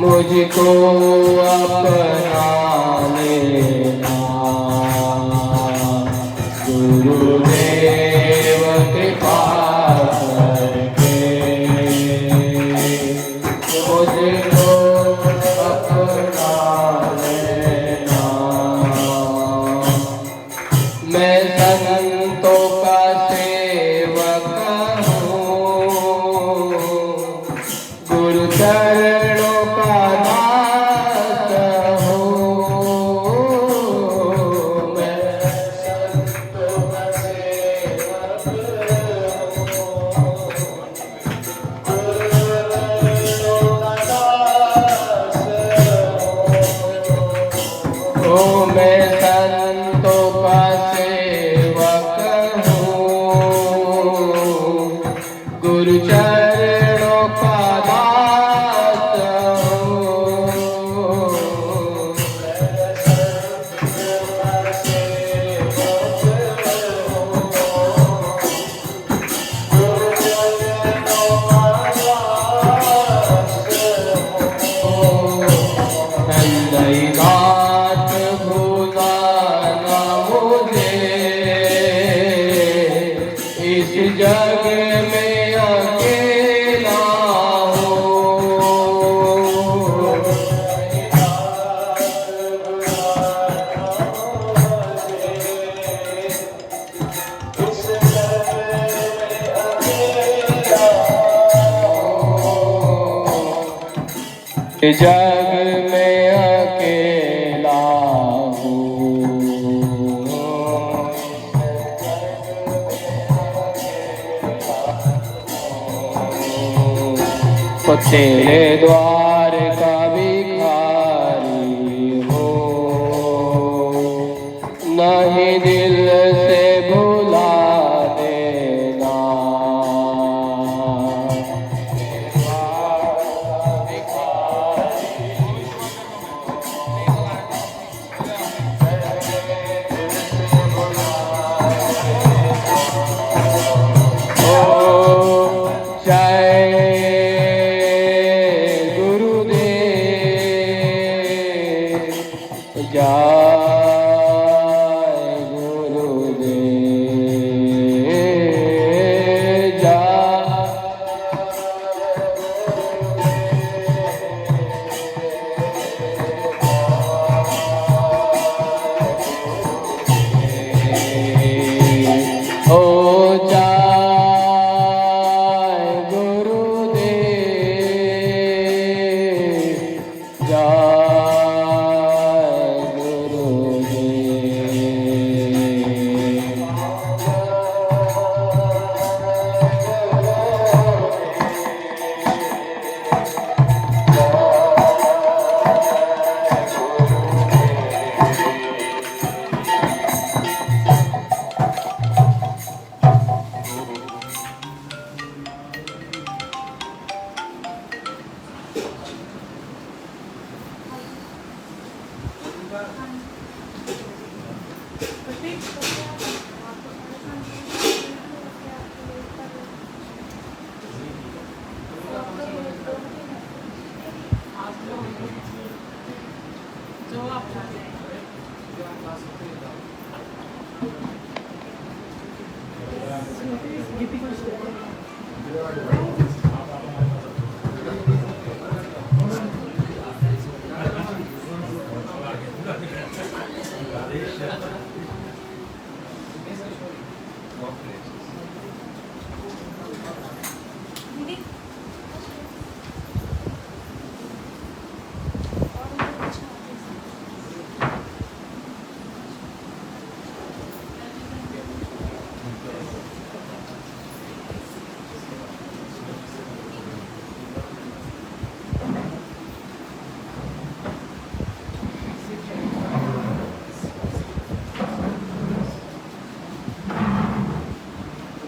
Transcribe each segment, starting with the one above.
मुझको अपना लेना गुरुदेव कृपा करके, मुझको अपना लेना। मैं संतों का सेवक हूँ, गुरु चरणों का दास हूँ। मैं संतों का सेवक हूँ, मैं संतों का सेवक हूँ, गुरु चरणों का दास हूँ। नई बात भूलाना मुझे, इस जग में अकेला जग में अकेला हूँ। तो तेरे द्वार का भिखारी हो, नहीं दिल से भुला देना।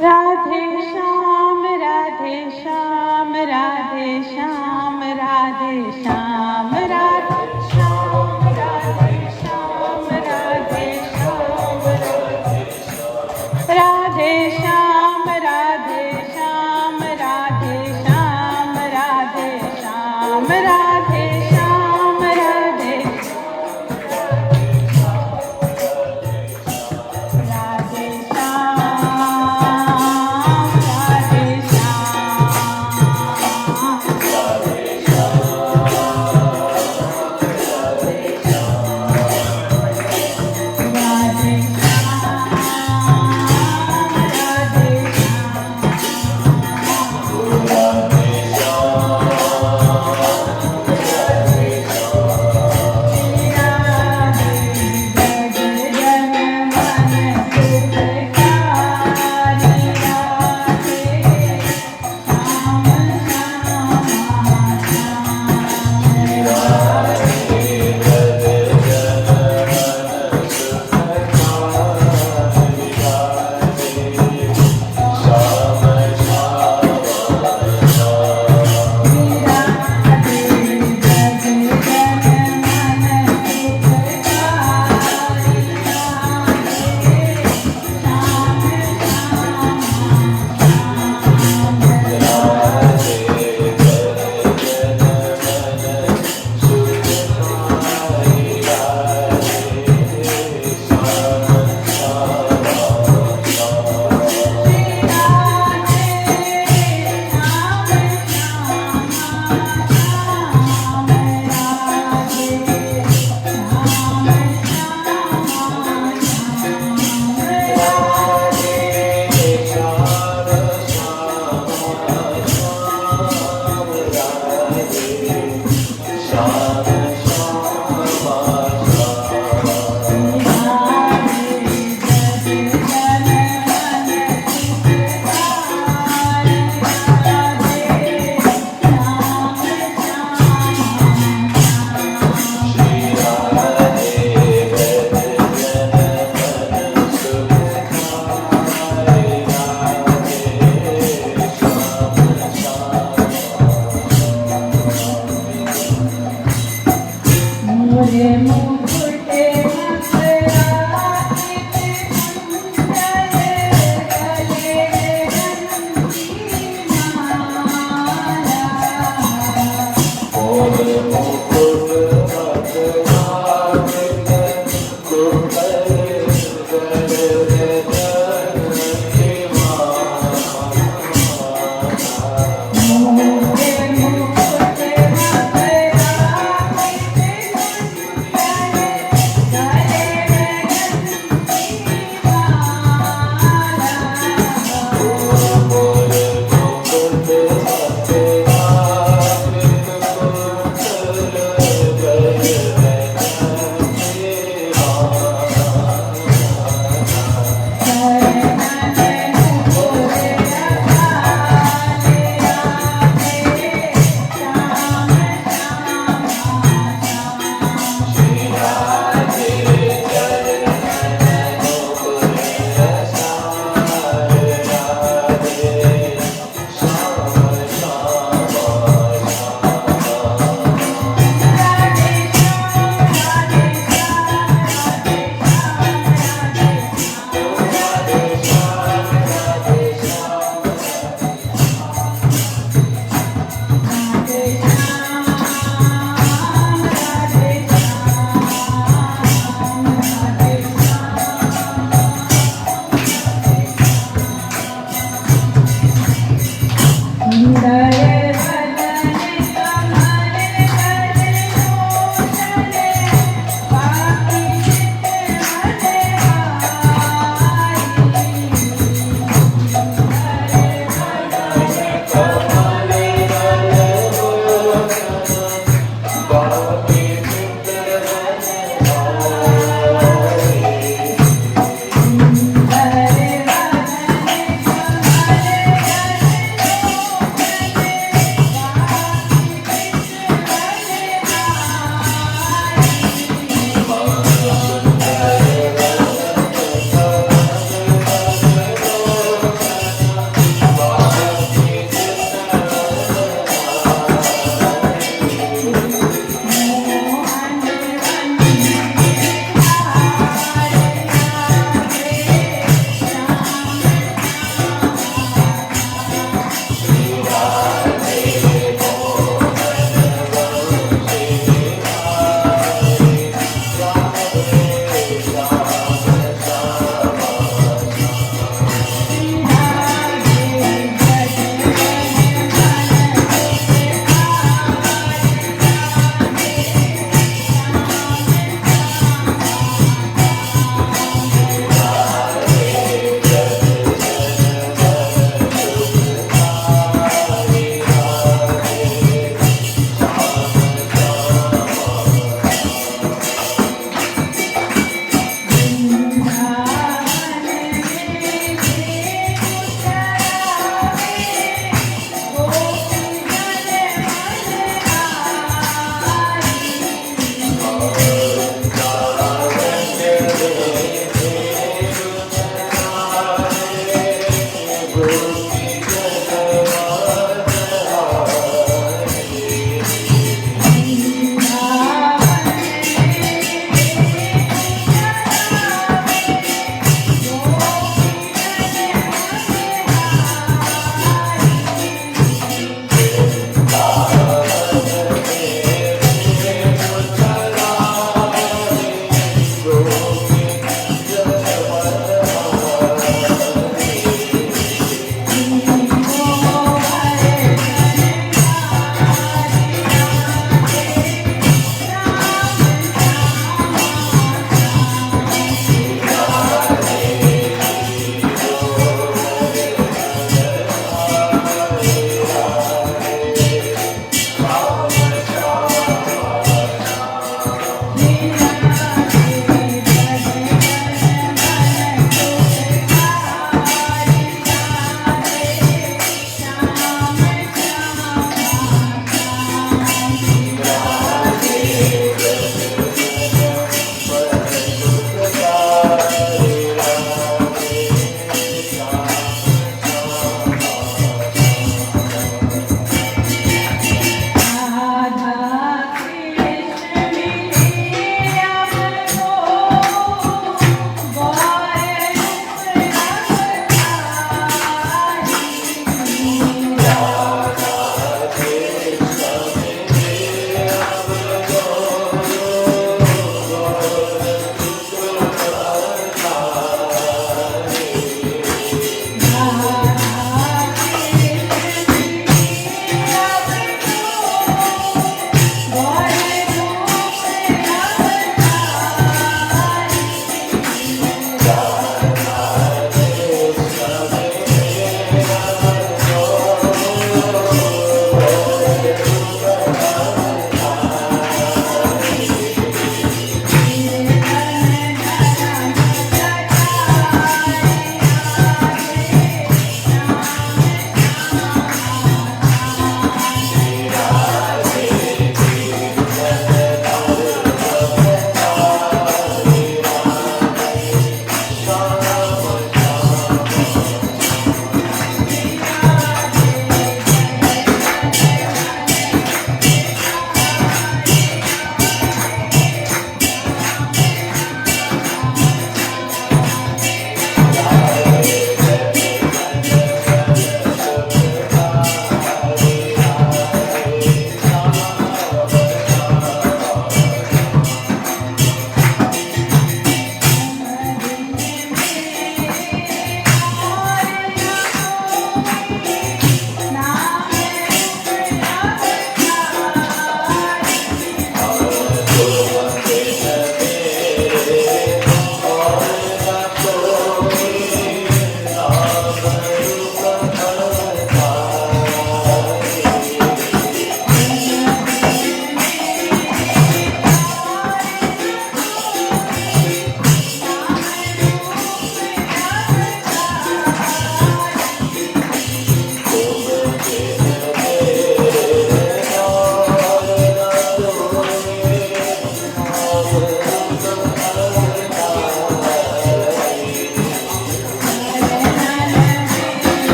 राधे श्याम राधे श्याम राधे श्याम राधे श्याम राधे श्याम राधे श्याम राधे श्याम राधे श्याम राधे श्याम राधे श्याम राधे श्याम राधे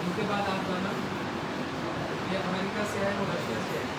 इनके बाद आप गाना, ये अमेरिका से है, वो रशिया से है।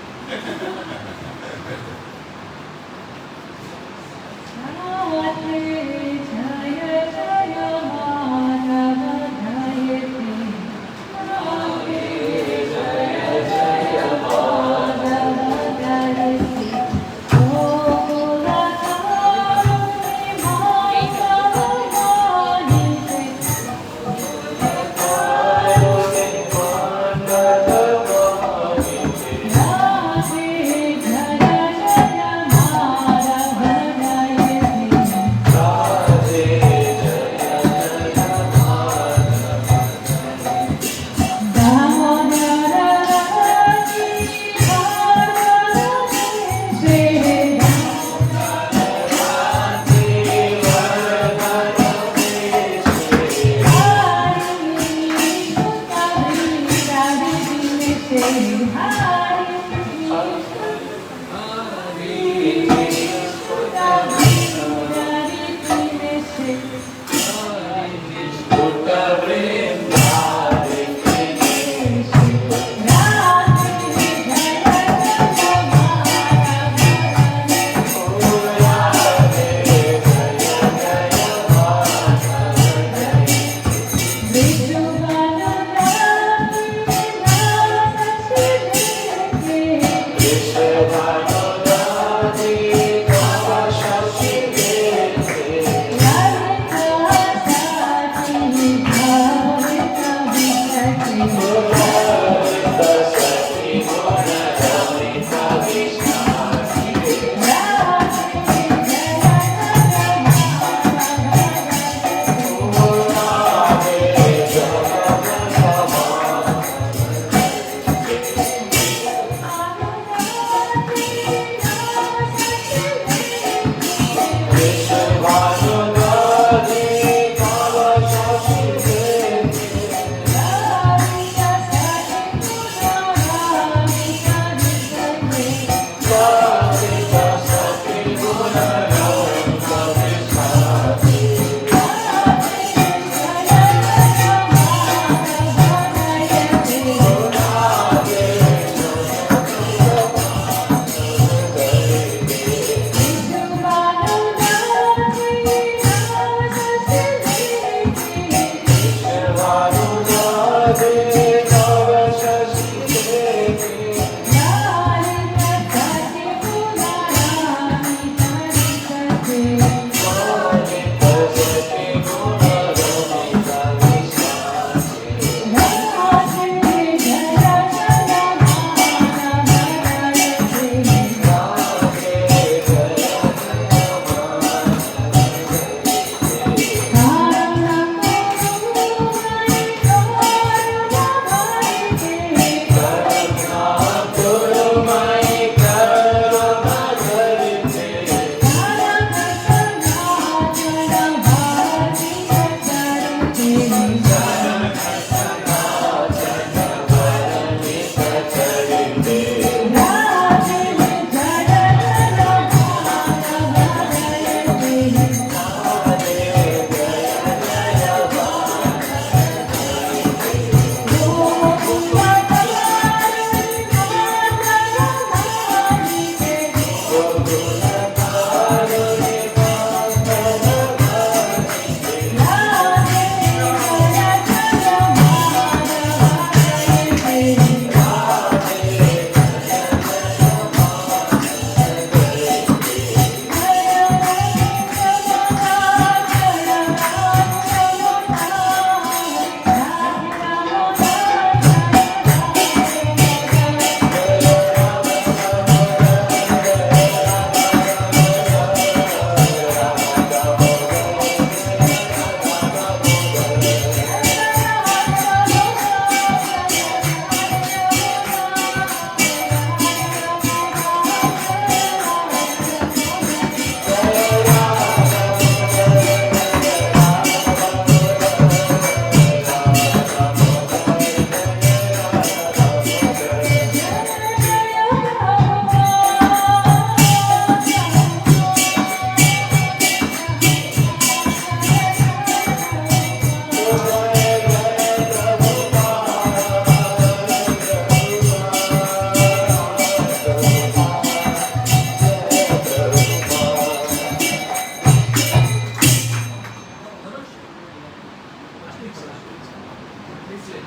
से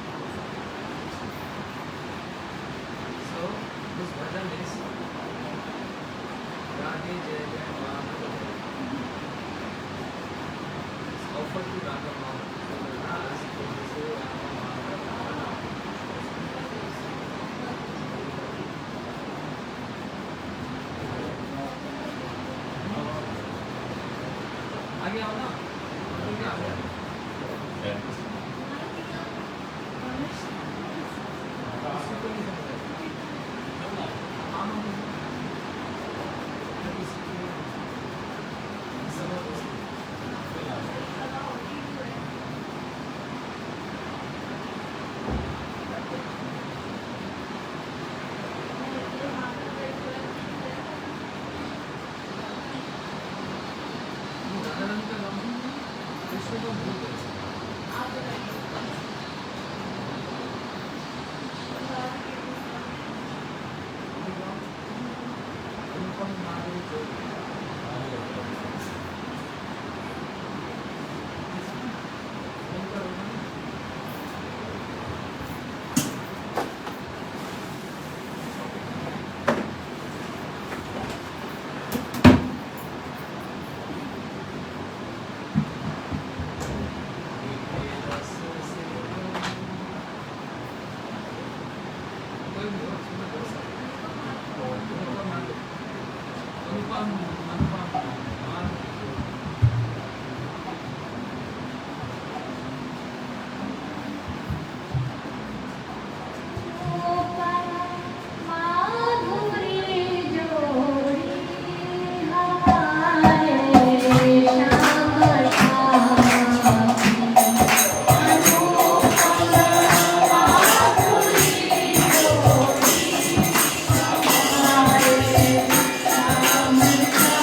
so this bhajan is Radhe Jai Jai Mahadev is offered to Radha Mahadev आगे आओ ना क्या आ गया Thank you.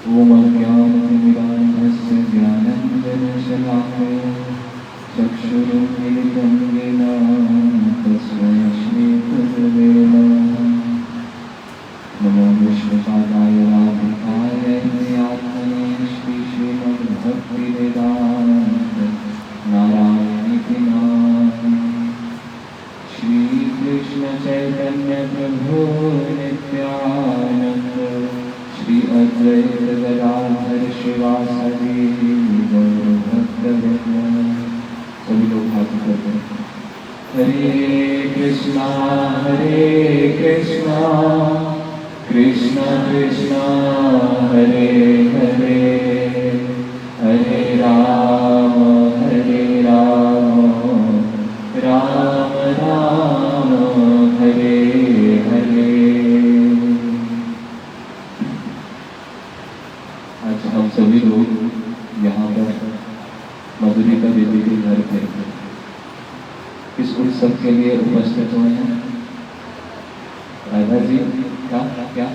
ॐ अज्ञानतिमिरान्धस्य ज्ञानाञ्जनशलाकया चक्षुरुन्मिलितं येन तस्मै श्रीगुरवे नमः। नमो विष्णुपादाय राधिकाय आत्मने श्रीश्रीमद्भक्तिवेदान्त नारायणीति नामिने। श्रीकृष्ण चैतन्य प्रभु नित्यानंद श्री अद्वैत गदाधर शिवासादि गौरभक्तवृंद। सभी लोग हाथ करते हैं। हरे कृष्णा कृष्ण कृष्ण हरे हरे, हरे राम राम राम हरे हरे। आज हम सभी लोग यहाँ पर मधुरिका देवी के घर पे किस उत्सव के लिए उपस्थित हुए हैं? राधा जी का क्या?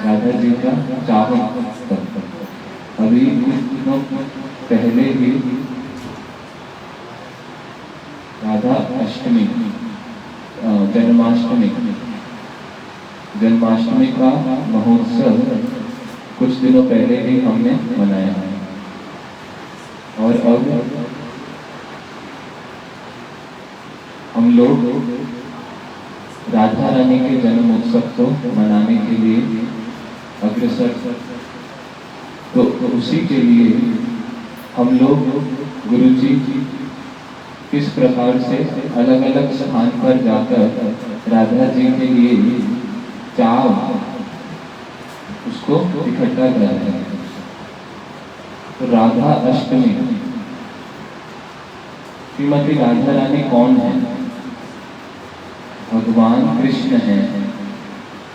राधा जी का चावल। अभी कुछ दिनों पहले ही राधा अष्टमी जन्माष्टमी का महोत्सव कुछ दिनों पहले ही हमने मनाया है। और अब हम लोग राधा रानी के जन्म उत्सव को मनाने के लिए अग्रसर, तो उसी के लिए हम लोग गुरुजी किस प्रकार से अलग अलग स्थान पर जाकर राधा जी के लिए चाव उसको इकट्ठा कर रहे हैं। तो राधा अष्टमी, श्रीमती राधा रानी कौन है? भगवान कृष्ण है।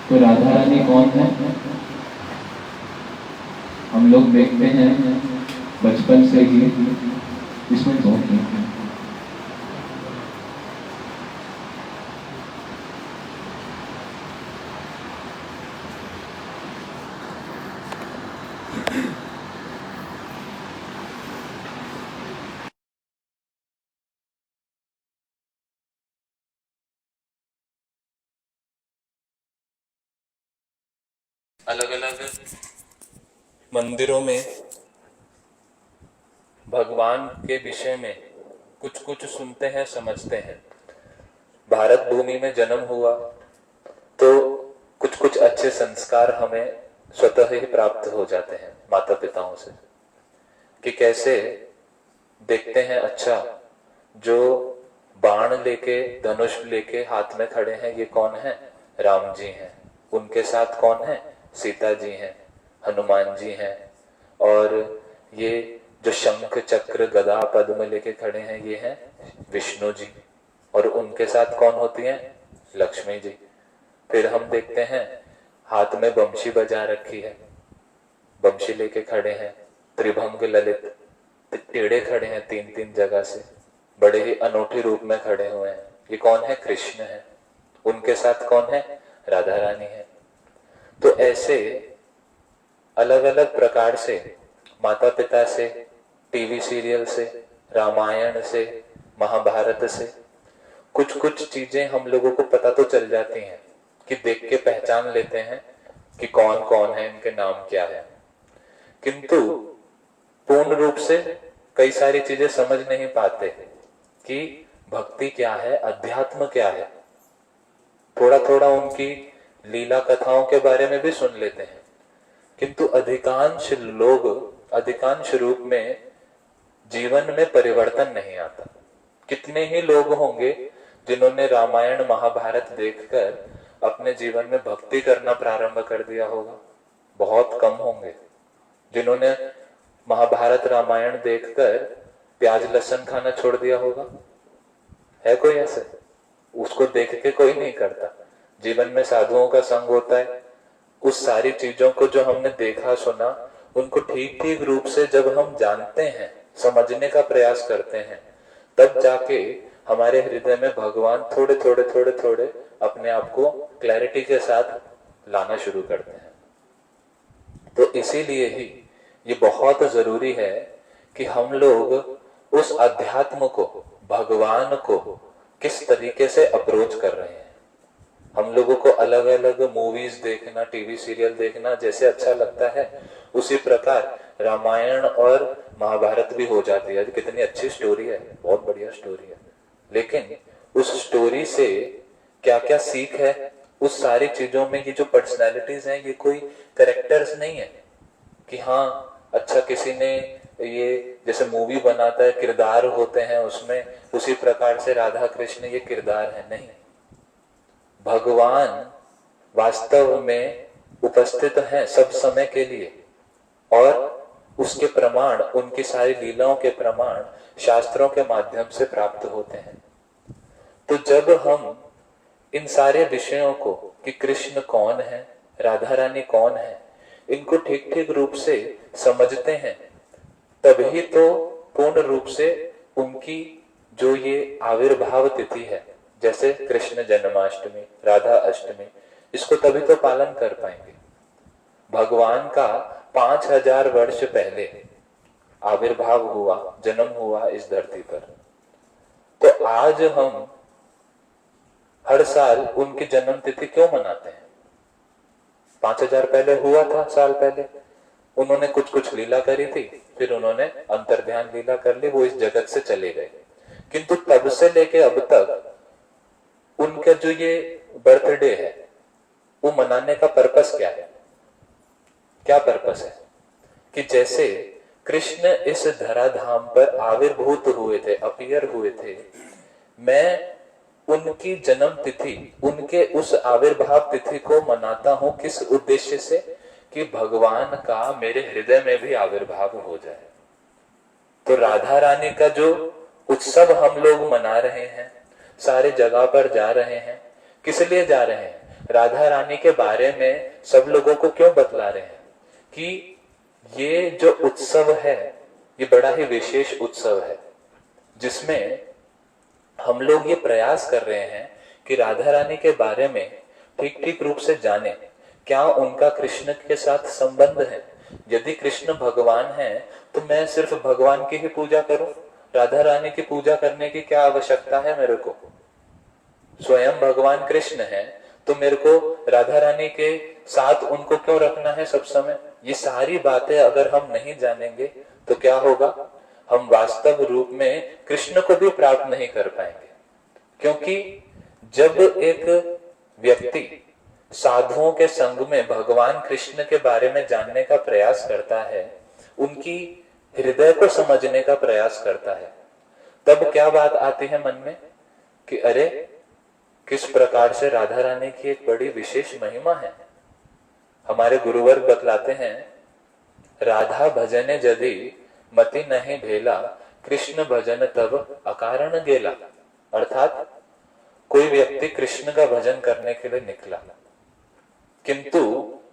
तो राधा रानी कौन है? हम लोग देखते हैं बचपन से ही, इसमें दो अलग अलग मंदिरों में भगवान के विषय में कुछ कुछ सुनते हैं, समझते हैं। भारत भूमि में जन्म हुआ तो कुछ कुछ अच्छे संस्कार हमें स्वतः ही प्राप्त हो जाते हैं माता पिताओं से, कि कैसे देखते हैं। अच्छा, जो बाण लेके धनुष लेके हाथ में खड़े हैं ये कौन है? राम जी हैं। उनके साथ कौन है? सीता जी हैं, हनुमान जी हैं। और ये जो शंख चक्र गदा पद्म लेके खड़े हैं ये हैं विष्णु जी। और उनके साथ कौन होती हैं? लक्ष्मी जी। फिर हम देखते हैं हाथ में बंशी बजा रखी है, बंशी लेके खड़े हैं, त्रिभंग ललित, टेढ़े खड़े हैं तीन तीन जगह से, बड़े ही अनोखे रूप में खड़े हुए हैं। ये कौन है? कृष्ण है। उनके साथ कौन है? राधा रानी है। तो ऐसे अलग अलग प्रकार से माता पिता से, टीवी सीरियल से, रामायण से, महाभारत से कुछ कुछ चीजें हम लोगों को पता तो चल जाती हैं, कि देख के पहचान लेते हैं कि कौन कौन है, इनके नाम क्या है। किंतु पूर्ण रूप से कई सारी चीजें समझ नहीं पाते कि भक्ति क्या है, अध्यात्म क्या है। थोड़ा थोड़ा उनकी लीला कथाओं के बारे में भी सुन लेते हैं, किंतु अधिकांश लोग अधिकांश रूप में जीवन में परिवर्तन नहीं आता। कितने ही लोग होंगे जिन्होंने रामायण महाभारत देखकर अपने जीवन में भक्ति करना प्रारंभ कर दिया होगा? बहुत कम होंगे। जिन्होंने महाभारत रामायण देखकर प्याज लहसुन खाना छोड़ दिया होगा? है कोई ऐसे? उसको देख के कोई नहीं करता। जीवन में साधुओं का संग होता है। उस सारी चीजों को जो हमने देखा सुना, उनको ठीक ठीक रूप से जब हम जानते हैं, समझने का प्रयास करते हैं, तब जाके हमारे हृदय में भगवान थोड़े थोड़े थोड़े थोड़े अपने आप को क्लैरिटी के साथ लाना शुरू करते हैं। तो इसीलिए ही ये बहुत जरूरी है कि हम लोग उस अध्यात्म को, भगवान को किस तरीके से अप्रोच कर रहे हैं। हम लोगों को अलग अलग मूवीज देखना, टीवी सीरियल देखना जैसे अच्छा लगता है, उसी प्रकार रामायण और महाभारत भी हो जाती है। कितनी अच्छी स्टोरी है, बहुत बढ़िया स्टोरी है, लेकिन उस स्टोरी से क्या क्या सीख है, उस सारी चीजों में ये जो पर्सनैलिटीज हैं, ये कोई कैरेक्टर्स नहीं है कि हाँ अच्छा किसी ने ये जैसे मूवी बनाता है, किरदार होते हैं उसमें, उसी प्रकार से राधा कृष्ण ये किरदार है, नहीं। भगवान वास्तव में उपस्थित हैं सब समय के लिए, और उसके प्रमाण, उनकी सारी लीलाओं के प्रमाण शास्त्रों के माध्यम से प्राप्त होते हैं। तो जब हम इन सारे विषयों को कि कृष्ण कौन है, राधा रानी कौन है, इनको ठीक ठीक रूप से समझते हैं, तभी तो पूर्ण रूप से उनकी जो ये आविर्भाव तिथि है, जैसे कृष्ण जन्माष्टमी, राधा अष्टमी, इसको तभी तो पालन कर पाएंगे। भगवान का 5000 वर्ष पहले आविर्भाव हुआ, जन्म हुआ इस धरती पर, तो आज हम हर साल उनकी जन्म तिथि क्यों मनाते हैं? 5000 पहले हुआ था, साल पहले उन्होंने कुछ कुछ लीला करी थी, फिर उन्होंने अंतर्ध्यान लीला कर ली, वो इस जगत से चले गए। किंतु तब से लेके अब तक उनका जो ये बर्थडे है, वो मनाने का पर्पस क्या है? क्या पर्पस है? कि जैसे कृष्ण इस धराधाम पर आविर्भूत हुए थे, अपीयर हुए थे, मैं उनकी जन्म तिथि, उनके उस आविर्भाव तिथि को मनाता हूं। किस उद्देश्य से? कि भगवान का मेरे हृदय में भी आविर्भाव हो जाए। तो राधा रानी का जो उत्सव हम लोग मना रहे हैं, सारे जगह पर जा रहे हैं, किस लिए जा रहे हैं? राधा रानी के बारे में सब लोगों को क्यों बतला रहे हैं? कि ये जो उत्सव है, ये बड़ा ही विशेष उत्सव है, जिसमें हम लोग ये प्रयास कर रहे हैं कि राधा रानी के बारे में ठीक ठीक रूप से जाने, क्या उनका कृष्ण के साथ संबंध है। यदि कृष्ण भगवान है तो मैं सिर्फ भगवान की ही पूजा करूं, राधा रानी की पूजा करने की क्या आवश्यकता है मेरे को? स्वयं भगवान कृष्ण है तो मेरे को राधा रानी के साथ उनको क्यों रखना है सब समय? ये सारी बातें अगर हम नहीं जानेंगे तो क्या होगा? हम वास्तव रूप में कृष्ण को भी प्राप्त नहीं कर पाएंगे। क्योंकि जब एक व्यक्ति साधुओं के संग में भगवान कृष्ण के बारे में जानने का प्रयास करता है, उनकी हृदय को समझने का प्रयास करता है, तब क्या बात आती है मन में कि अरे किस प्रकार से राधा रानी की एक बड़ी विशेष महिमा है। हमारे गुरुवर्ग बतलाते हैं, राधा भजने यदि मति नहीं भेला, कृष्ण भजन तब अकारण गेला। अर्थात कोई व्यक्ति कृष्ण का भजन करने के लिए निकला, किंतु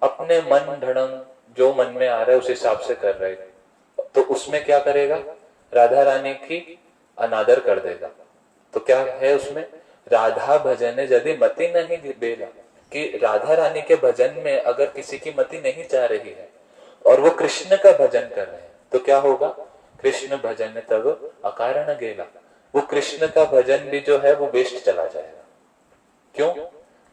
अपने मन ढड़ंग जो मन में आ रहा है उस हिसाब से कर रहे, तो उसमें क्या करेगा? राधा रानी की अनादर कर देगा। तो क्या है उसमें? राधा भजने यदि मति नहीं बेला, कि राधा रानी के भजन में अगर किसी की मति नहीं जा रही है और वो कृष्ण का भजन कर रहे हैं, तो क्या होगा? कृष्ण भजन तब अकारण गेला, वो कृष्ण का भजन भी जो है वो वेस्ट चला जाएगा। क्यों?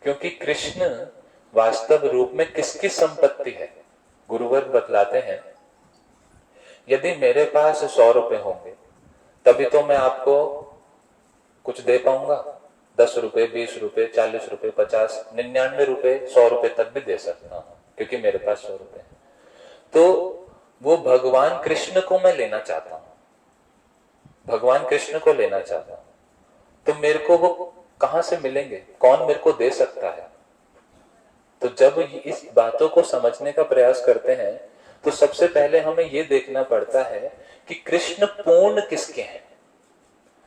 क्योंकि कृष्ण वास्तव रूप में किसकी संपत्ति है? गुरुवर्ग बतलाते हैं, यदि मेरे पास 100 रुपए होंगे तभी तो मैं आपको कुछ दे पाऊंगा। 10 रुपए, 20 रुपए, 40 रुपए, 50, 99 रुपए, 100 रुपए तक भी दे सकता हूं, क्योंकि मेरे पास 100 रुपए है। तो वो भगवान कृष्ण को मैं लेना चाहता हूं, भगवान कृष्ण को लेना चाहता हूं, तो मेरे को वो कहां से मिलेंगे? कौन मेरे को दे सकता है? तो जब इस बातों को समझने का प्रयास करते हैं तो सबसे पहले हमें ये देखना पड़ता है कि कृष्ण पूर्ण किसके हैं।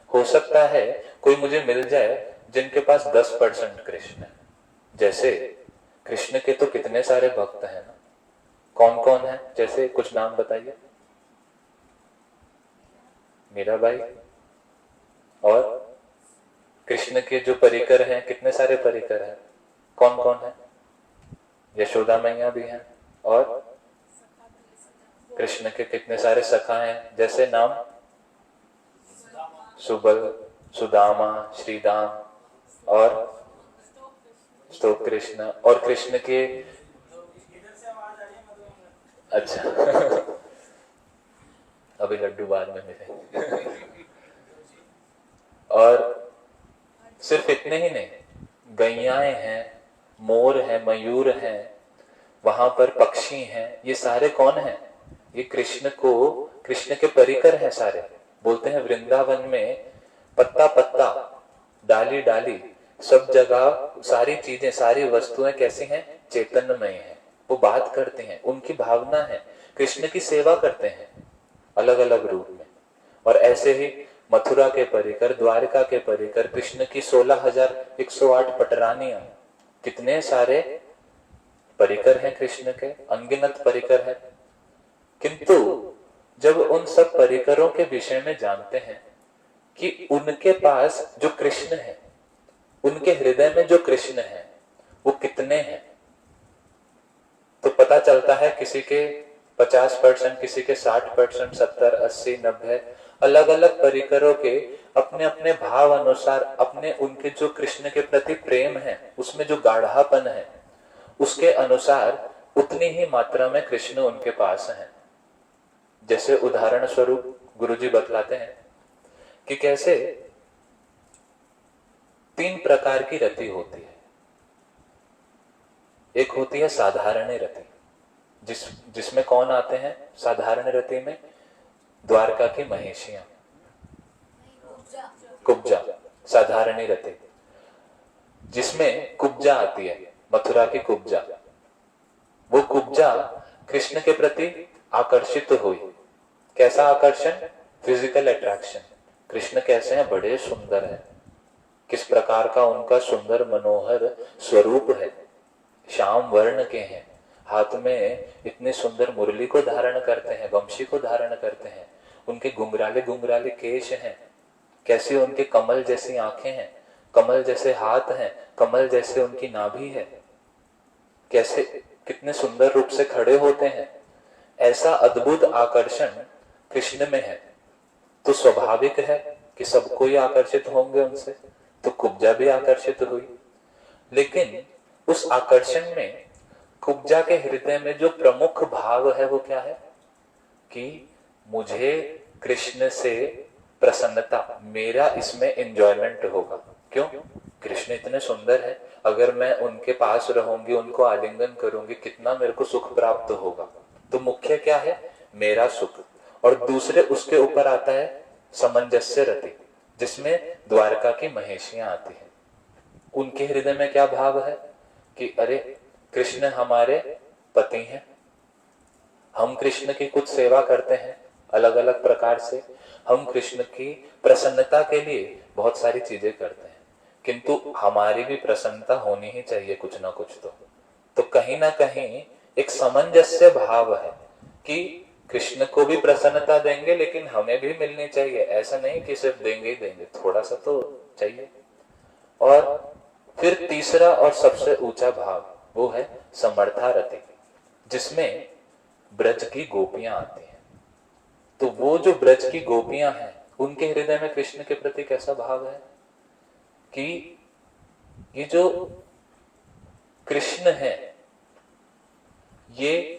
हो सकता है कोई मुझे मिल जाए जिनके पास 10% कृष्ण है। जैसे कृष्ण के तो कितने सारे भक्त हैं ना, कौन कौन है? जैसे कुछ नाम बताइए। मीराबाई, और कृष्ण के जो परिकर हैं, कितने सारे परिकर हैं? कौन कौन है? यशोदा मैया भी हैं, और कृष्ण के कितने सारे सखा हैं, जैसे नाम सुबल, सुदामा, श्रीदाम और स्तोक कृष्ण। और कृष्ण के अच्छा अभी लड्डू बाद में मिले और सिर्फ इतने ही नहीं, गैयाएं हैं, मोर हैं, मयूर हैं, वहां पर पक्षी हैं, ये सारे कौन हैं? ये कृष्ण के परिकर हैं सारे। बोलते हैं वृंदावन में पत्ता पत्ता, डाली डाली, सब जगह सारी चीजें, सारी वस्तुएं कैसी हैं? चैतन्यमय हैं। वो बात करते हैं, उनकी भावना है, कृष्ण की सेवा करते हैं अलग अलग रूप में। और ऐसे ही मथुरा के परिकर, द्वारका के परिकर, कृष्ण की 16,108 पटरानियां, कितने सारे परिकर हैं कृष्ण के, अनगिनत परिकर हैं। किंतु जब उन सब परिकरों के विषय में जानते हैं कि उनके पास जो कृष्ण है, उनके हृदय में जो कृष्ण है वो कितने हैं, तो पता चलता है किसी के 50%, किसी के 60%, 70, 80, 90, अलग अलग परिकरों के अपने अपने भाव अनुसार, अपने उनके जो कृष्ण के प्रति प्रेम है, उसमें जो गाढ़ापन है, उसके अनुसार उतनी ही मात्रा में कृष्ण उनके पास हैं। जैसे उदाहरण स्वरूप गुरुजी बतलाते हैं कि कैसे 3 प्रकार की रति होती है। एक होती है साधारण रति, जिसमें कौन आते हैं साधारण रति में? द्वारका की महिषियां, कुब्जा, साधारण रति। जिसमें कुब्जा आती है, मथुरा की कुब्जा, वो कुब्जा कृष्ण के प्रति आकर्षित हुई। कैसा आकर्षण? Physical attraction. कृष्ण कैसे हैं? बड़े सुंदर हैं। किस प्रकार का उनका सुंदर मनोहर स्वरूप है, श्याम वर्ण के हैं, हाथ में इतने सुंदर मुरली को धारण करते हैं, वंशी को धारण करते हैं, उनके गुंगराले गुंगराले केश हैं, कैसी उनके कमल जैसी आंखें हैं, कमल जैसे हाथ हैं, कमल जैसे उनकी नाभि है, कैसे कितने सुंदर रूप से खड़े होते हैं। ऐसा अद्भुत आकर्षण कृष्ण में है, तो स्वाभाविक है कि सबको ही आकर्षित होंगे उनसे, तो कुब्जा भी आकर्षित हुई। लेकिन उस आकर्षण में कुब्जा के हृदय में जो प्रमुख भाव है वो क्या है? कि मुझे कृष्ण से प्रसन्नता, मेरा इसमें एंजॉयमेंट होगा। क्यों? कृष्ण इतने सुंदर है, अगर मैं उनके पास रहूंगी, उनको आलिंगन करूंगी, कितना मेरे को सुख प्राप्त होगा। तो मुख्य क्या है? मेरा सुख। और दूसरे उसके ऊपर आता है सामंजस्य रति, जिसमें द्वारका की महिषियां आती हैं। उनके हृदय में क्या भाव है कि अरे कृष्ण हमारे पति हैं, हम कृष्ण की कुछ सेवा करते हैं अलग अलग प्रकार से, हम कृष्ण की प्रसन्नता के लिए बहुत सारी चीजें करते हैं, किंतु हमारी भी प्रसन्नता होनी ही चाहिए कुछ ना कुछ। तो कहीं ना कहीं एक सामंजस्य भाव है कि कृष्ण को भी प्रसन्नता देंगे लेकिन हमें भी मिलनी चाहिए। ऐसा नहीं कि सिर्फ देंगे ही देंगे, थोड़ा सा तो चाहिए। और फिर तीसरा और सबसे ऊंचा भाव वो है समर्था रति, जिसमें ब्रज की गोपियां आती हैं। तो वो जो ब्रज की गोपियां हैं, उनके हृदय में कृष्ण के प्रति कैसा भाव है कि ये जो कृष्ण है, ये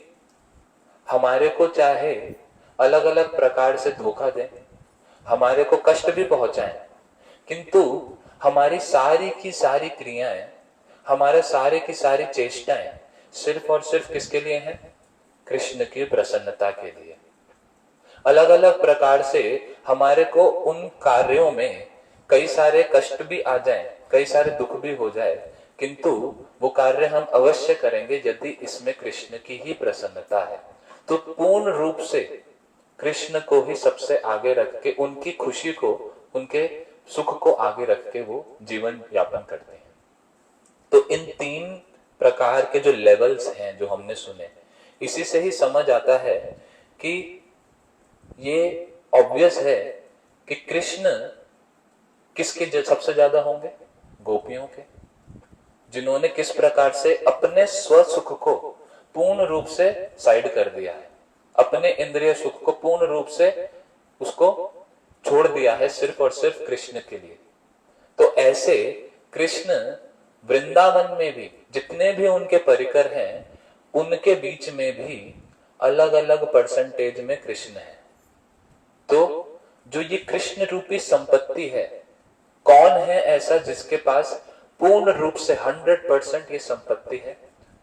हमारे को चाहे अलग अलग प्रकार से धोखा दें, हमारे को कष्ट भी पहुंचाएं, किंतु हमारी सारी की सारी क्रियाएं, हमारे सारे की सारी चेष्टाएं सिर्फ और सिर्फ किसके लिए हैं? कृष्ण की प्रसन्नता के लिए। अलग अलग प्रकार से हमारे को उन कार्यों में कई सारे कष्ट भी आ जाएं, कई सारे दुख भी हो जाए, किंतु वो कार्य हम अवश्य करेंगे यदि इसमें कृष्ण की ही प्रसन्नता है। तो पूर्ण रूप से कृष्ण को ही सबसे आगे रख के, उनकी खुशी को, उनके सुख को आगे रख के वो जीवन यापन करते हैं। तो इन 3 प्रकार के जो लेवल्स हैं जो हमने सुने, इसी से ही समझ आता है कि ये ऑब्वियस है कि कृष्ण किसके सबसे ज्यादा होंगे? गोपियों के, जिन्होंने किस प्रकार से अपने स्व सुख को पूर्ण रूप से साइड कर दिया है। अपने इंद्रिय सुख को पूर्ण रूप से उसको छोड़ दिया है सिर्फ और सिर्फ कृष्ण के लिए। तो ऐसे कृष्ण वृंदावन में भी जितने भी उनके परिकर हैं, उनके बीच में भी अलग अलग परसेंटेज में कृष्ण है। तो जो ये कृष्ण रूपी संपत्ति है, कौन है ऐसा जिसके पास पूर्ण रूप से 100% ये संपत्ति है?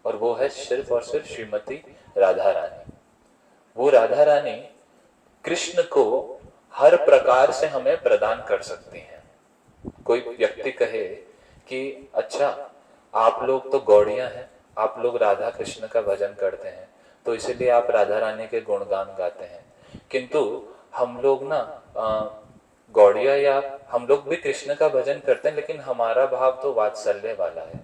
और वो है सिर्फ और सिर्फ श्रीमती राधा रानी। वो राधा रानी कृष्ण को हर प्रकार से हमें प्रदान कर सकती हैं। कोई व्यक्ति कहे कि अच्छा, आप लोग तो गौड़ियां हैं, आप लोग राधा कृष्ण का भजन करते हैं, तो इसलिए आप राधा रानी के गुणगान गाते हैं, किंतु हम लोग ना गौड़िया या हम लोग भी कृष्ण का भजन करते हैं, लेकिन हमारा भाव तो वात्सल्य वाला है,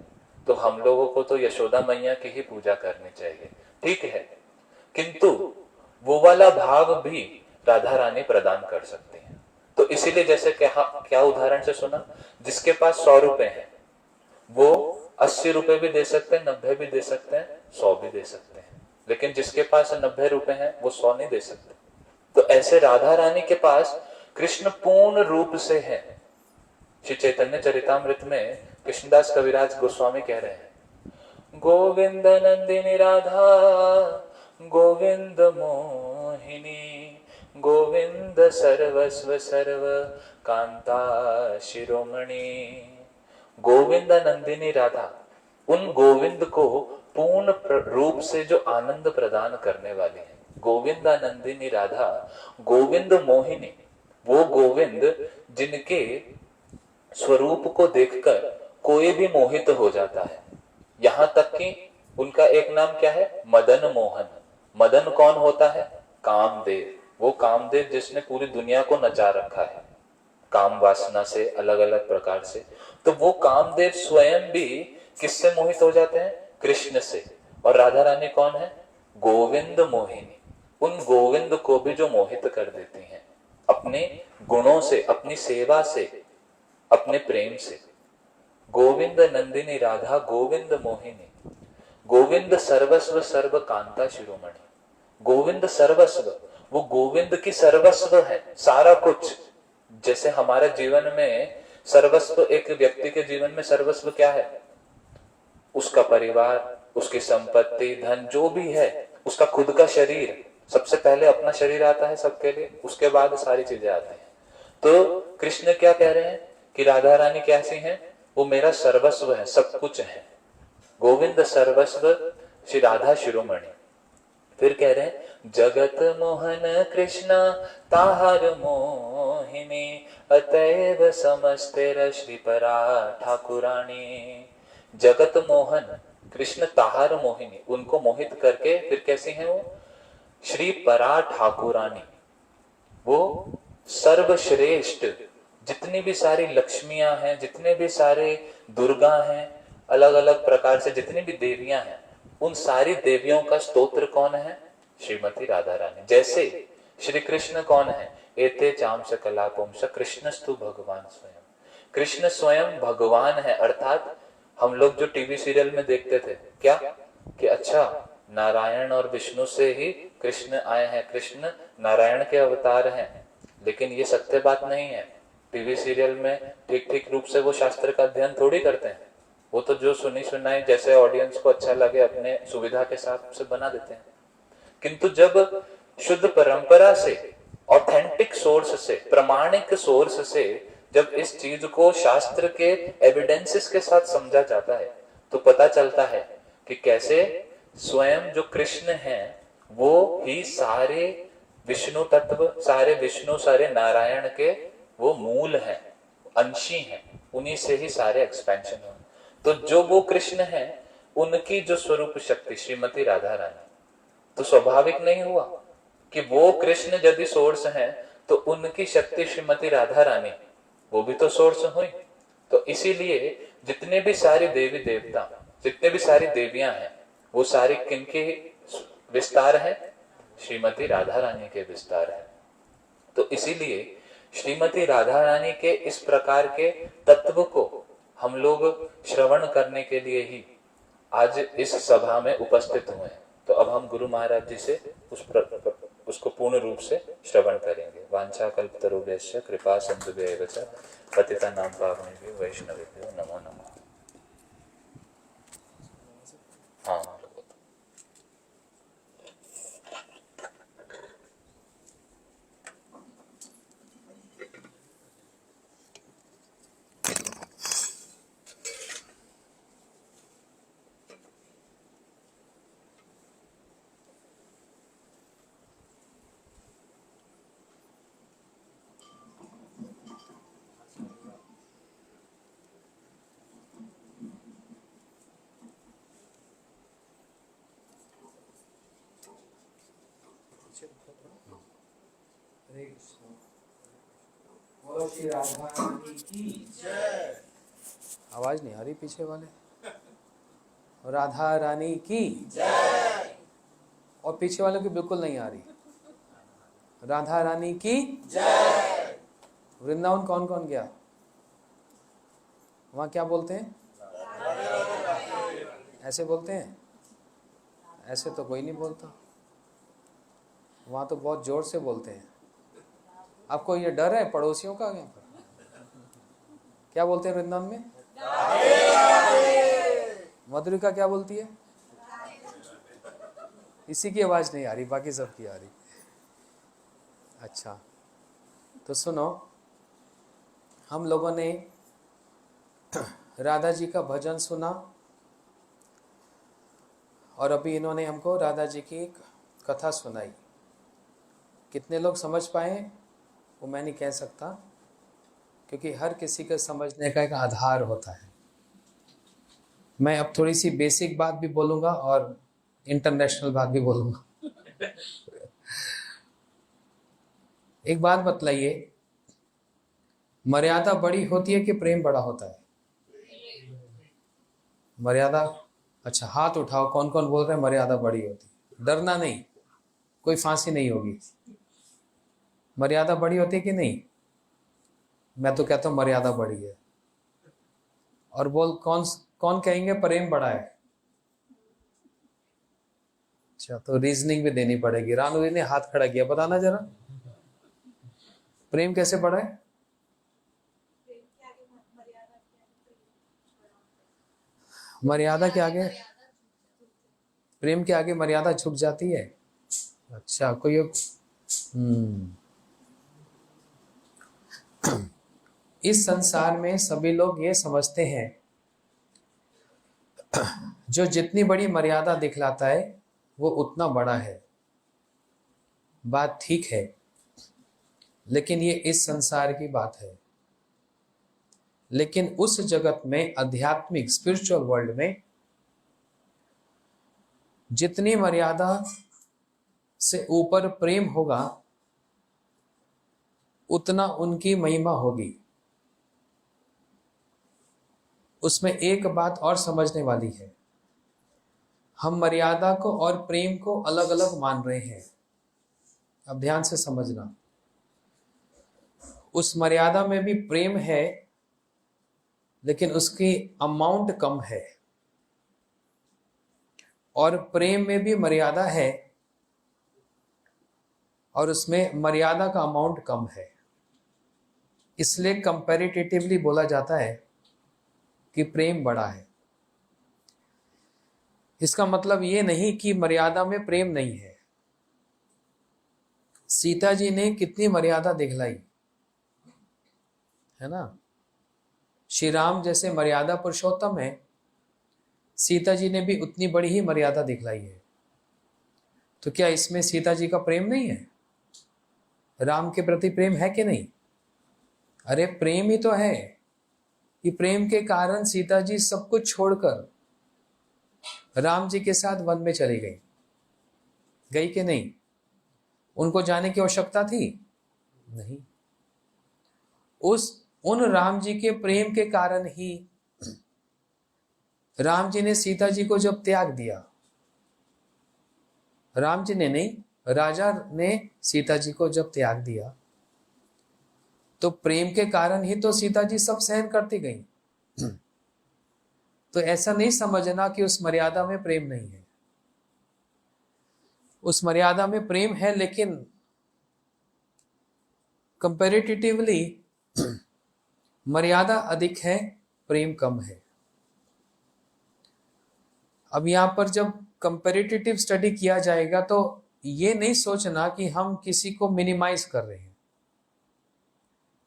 तो हम लोगों को तो यशोदा मैया की ही पूजा करनी चाहिए। ठीक है, किंतु वो वाला भाव भी राधा रानी प्रदान कर सकती हैं। तो इसीलिए जैसे क्या उदाहरण से सुना, जिसके पास 100 रुपए हैं वो 80 रुपए भी दे सकते हैं, 90 भी दे सकते हैं, 100 भी दे सकते हैं, लेकिन जिसके पास 90 रुपए हैं वो 100 नहीं दे सकते। तो ऐसे राधा रानी के पास कृष्ण पूर्ण रूप से है। श्री चैतन्य चरितामृत में कृष्णदास कविराज गोस्वामी कह रहे हैं, गोविंद नंदिनी राधा गोविंद मोहिनी, गोविंद सर्वस्व सर्व कांता शिरोमणि। गोविंद नंदिनी राधा, उन गोविंद को पूर्ण रूप से जो आनंद प्रदान करने वाली है। गोविंद नंदिनी राधा, गोविंद मोहिनी, वो गोविंद जिनके स्वरूप को देखकर कोई भी मोहित हो जाता है। यहां तक कि उनका एक नाम क्या है? मदन मोहन। मदन कौन होता है? कामदेव। वो कामदेव जिसने पूरी दुनिया को नचा रखा है काम वासना से, अलग अलग प्रकार से। तो वो कामदेव स्वयं भी किससे मोहित हो जाते हैं? कृष्ण से। और राधा रानी कौन है? गोविंद मोहिनी। उन गोविंद को भी जो मोहित कर देती हैं अपने गुणों से, अपनी सेवा से, अपने प्रेम से। गोविंद नंदिनी राधा गोविंद मोहिनी, गोविंद सर्वस्व सर्व कांता शिरोमणि। गोविंद सर्वस्व, वो गोविंद की सर्वस्व है, सारा कुछ। जैसे हमारे जीवन में सर्वस्व, एक व्यक्ति के जीवन में सर्वस्व क्या है? उसका परिवार, उसकी संपत्ति, धन, जो भी है, उसका खुद का शरीर। सबसे पहले अपना शरीर आता है सबके लिए, उसके बाद सारी चीजें आती हैं। तो कृष्ण क्या कह रहे हैं कि राधा रानी कैसी हैं? वो मेरा सर्वस्व है, सब कुछ है। गोविंद सर्वस्व श्री राधा शिरोमणि। फिर कह रहे हैं, जगत मोहन कृष्ण ताहार मोहिनी, अतएव समस्ते श्रीपरा ठाकुरानी। जगत मोहन कृष्ण ताहार मोहिनी, उनको मोहित करके फिर कैसी हैं वो? श्री परा ठाकुरानी। वो सर्वश्रेष्ठ, जितनी भी सारी लक्ष्मियां हैं, जितने भी सारे दुर्गा हैं, अलग अलग प्रकार से जितनी भी देवियां हैं, उन सारी देवियों का स्तोत्र कौन है? श्रीमती राधा रानी। जैसे श्री कृष्ण कौन है? एते चांस कलापुंस कृष्णस्तु भगवान स्वयं। कृष्ण स्वयं भगवान है। अर्थात हम लोग जो टीवी सीरियल में देखते थे क्या कि अच्छा, नारायण और विष्णु से ही कृष्ण आए हैं, कृष्ण नारायण के अवतार हैं, लेकिन ये सत्य बात नहीं है। टीवी सीरियल में ठीक ठीक रूप से वो शास्त्र का अध्ययन थोड़ी करते हैं। वो तो जो सुनी सुनाई जैसे ऑडियंस को अच्छा लगे अपने सुविधा के हिसाब से बना देते हैं। किंतु जब शुद्ध परंपरा से, ऑथेंटिक सोर्स से, प्रमाणिक सोर्स से जब इस चीज को शास्त्र के एविडेंसेस के साथ समझा जाता है, तो पता चलता है कि कैसे स्वयं जो कृष्ण हैं वो ही सारे विष्णु तत्व, सारे विष्णु, सारे नारायण के वो मूल हैं, अंशी हैं। उन्हीं से ही सारे एक्सपेंशन हो। तो जो वो कृष्ण हैं, उनकी जो स्वरूप शक्ति श्रीमती राधा रानी, तो स्वाभाविक नहीं हुआ कि वो कृष्ण यदि सोर्स हैं तो उनकी शक्ति श्रीमती राधा रानी वो भी तो सोर्स हुई। तो इसीलिए जितने भी सारी देवी देवता, जितने भी सारी देवियां हैं, वो सारी किनके विस्तार है? श्रीमती राधा रानी के विस्तार है। तो इसीलिए श्रीमती राधा रानी के इस प्रकार के तत्व को हम लोग श्रवण करने के लिए ही आज इस सभा में उपस्थित हुए हैं। तो अब हम गुरु महाराज जी से उसको पूर्ण रूप से श्रवण करेंगे। वांछा कल्पतरुभ्यश्च कृपा सिंधुभ्यैव च पतितानां पावनेभ्यो वैष्णवेभ्यो नमो नमः। हाँ हरे कृष्ण। बोलो श्री राधा रानी की जय। आवाज नहीं आ रही पीछे वाले। राधा रानी की जय। और पीछे वालों की बिल्कुल नहीं आ रही। राधा रानी की जय। वृंदावन कौन कौन गया? वहाँ क्या बोलते हैं? ऐसे बोलते हैं? ऐसे तो कोई नहीं बोलता। वहाँ तो बहुत जोर से बोलते हैं। आपको ये डर है पड़ोसियों का? यहाँ पर क्या बोलते हैं वृंदावन में? मधुरिका क्या बोलती है? इसी की आवाज नहीं आ रही, बाकी सबकी आ रही। अच्छा, तो सुनो, हम लोगों ने राधा जी का भजन सुना और अभी इन्होंने हमको राधा जी की एक कथा सुनाई। कितने लोग समझ पाए वो मैं नहीं कह सकता, क्योंकि हर किसी के समझने का एक आधार होता है। मैं अब थोड़ी सी बेसिक बात भी बोलूँगा और इंटरनेशनल बात भी बोलूँगा। एक बात बतलाइए, मर्यादा बड़ी होती है कि प्रेम बड़ा होता है? मर्यादा, अच्छा हाथ उठाओ, कौन कौन बोल रहे हैं मर्यादा बड़ी होती है? डरना नहीं, कोई फांसी नहीं होगी। मर्यादा बड़ी होती है कि नहीं? मैं तो कहता हूं मर्यादा बड़ी है। और बोल कौन कौन कहेंगे प्रेम बड़ा है? अच्छा, तो रीजनिंग भी देनी पड़ेगी। रानू जी ने हाथ खड़ा किया, बताना जरा प्रेम कैसे बड़ा है? मर्यादा के आगे, प्रेम के आगे मर्यादा झुक जाती है। अच्छा, कोई इस संसार में सभी लोग ये समझते हैं जो जितनी बड़ी मर्यादा दिखलाता है वो उतना बड़ा है। बात ठीक है, लेकिन ये इस संसार की बात है। लेकिन उस जगत में, आध्यात्मिक स्पिरिचुअल वर्ल्ड में, जितनी मर्यादा से ऊपर प्रेम होगा उतना उनकी महिमा होगी। उसमें एक बात और समझने वाली है, हम मर्यादा को और प्रेम को अलग अलग मान रहे हैं। अब ध्यान से समझना, उस मर्यादा में भी प्रेम है लेकिन उसकी अमाउंट कम है, और प्रेम में भी मर्यादा है और उसमें मर्यादा का अमाउंट कम है। इसलिए कंपैरेटिवली बोला जाता है कि प्रेम बड़ा है। इसका मतलब ये नहीं कि मर्यादा में प्रेम नहीं है। सीता जी ने कितनी मर्यादा दिखलाई है ना। श्री राम जैसे मर्यादा पुरुषोत्तम है, सीता जी ने भी उतनी बड़ी ही मर्यादा दिखलाई है। तो क्या इसमें सीता जी का प्रेम नहीं है? राम के प्रति प्रेम है कि नहीं? अरे प्रेम ही तो है कि प्रेम के कारण सीता जी सब कुछ छोड़कर राम जी के साथ वन में चली गई कि नहीं? उनको जाने की आवश्यकता थी? नहीं। उन राम जी के प्रेम के कारण ही राम जी ने सीता जी को जब त्याग दिया, राम जी ने नहीं, राजा ने सीता जी को जब त्याग दिया, तो प्रेम के कारण ही तो सीता जी सब सहन करती गई। तो ऐसा नहीं समझना कि उस मर्यादा में प्रेम नहीं है। उस मर्यादा में प्रेम है, लेकिन कंपैरेटिवली मर्यादा अधिक है, प्रेम कम है। अब यहां पर जब कंपैरेटिव स्टडी किया जाएगा तो ये नहीं सोचना कि हम किसी को मिनिमाइज कर रहे हैं,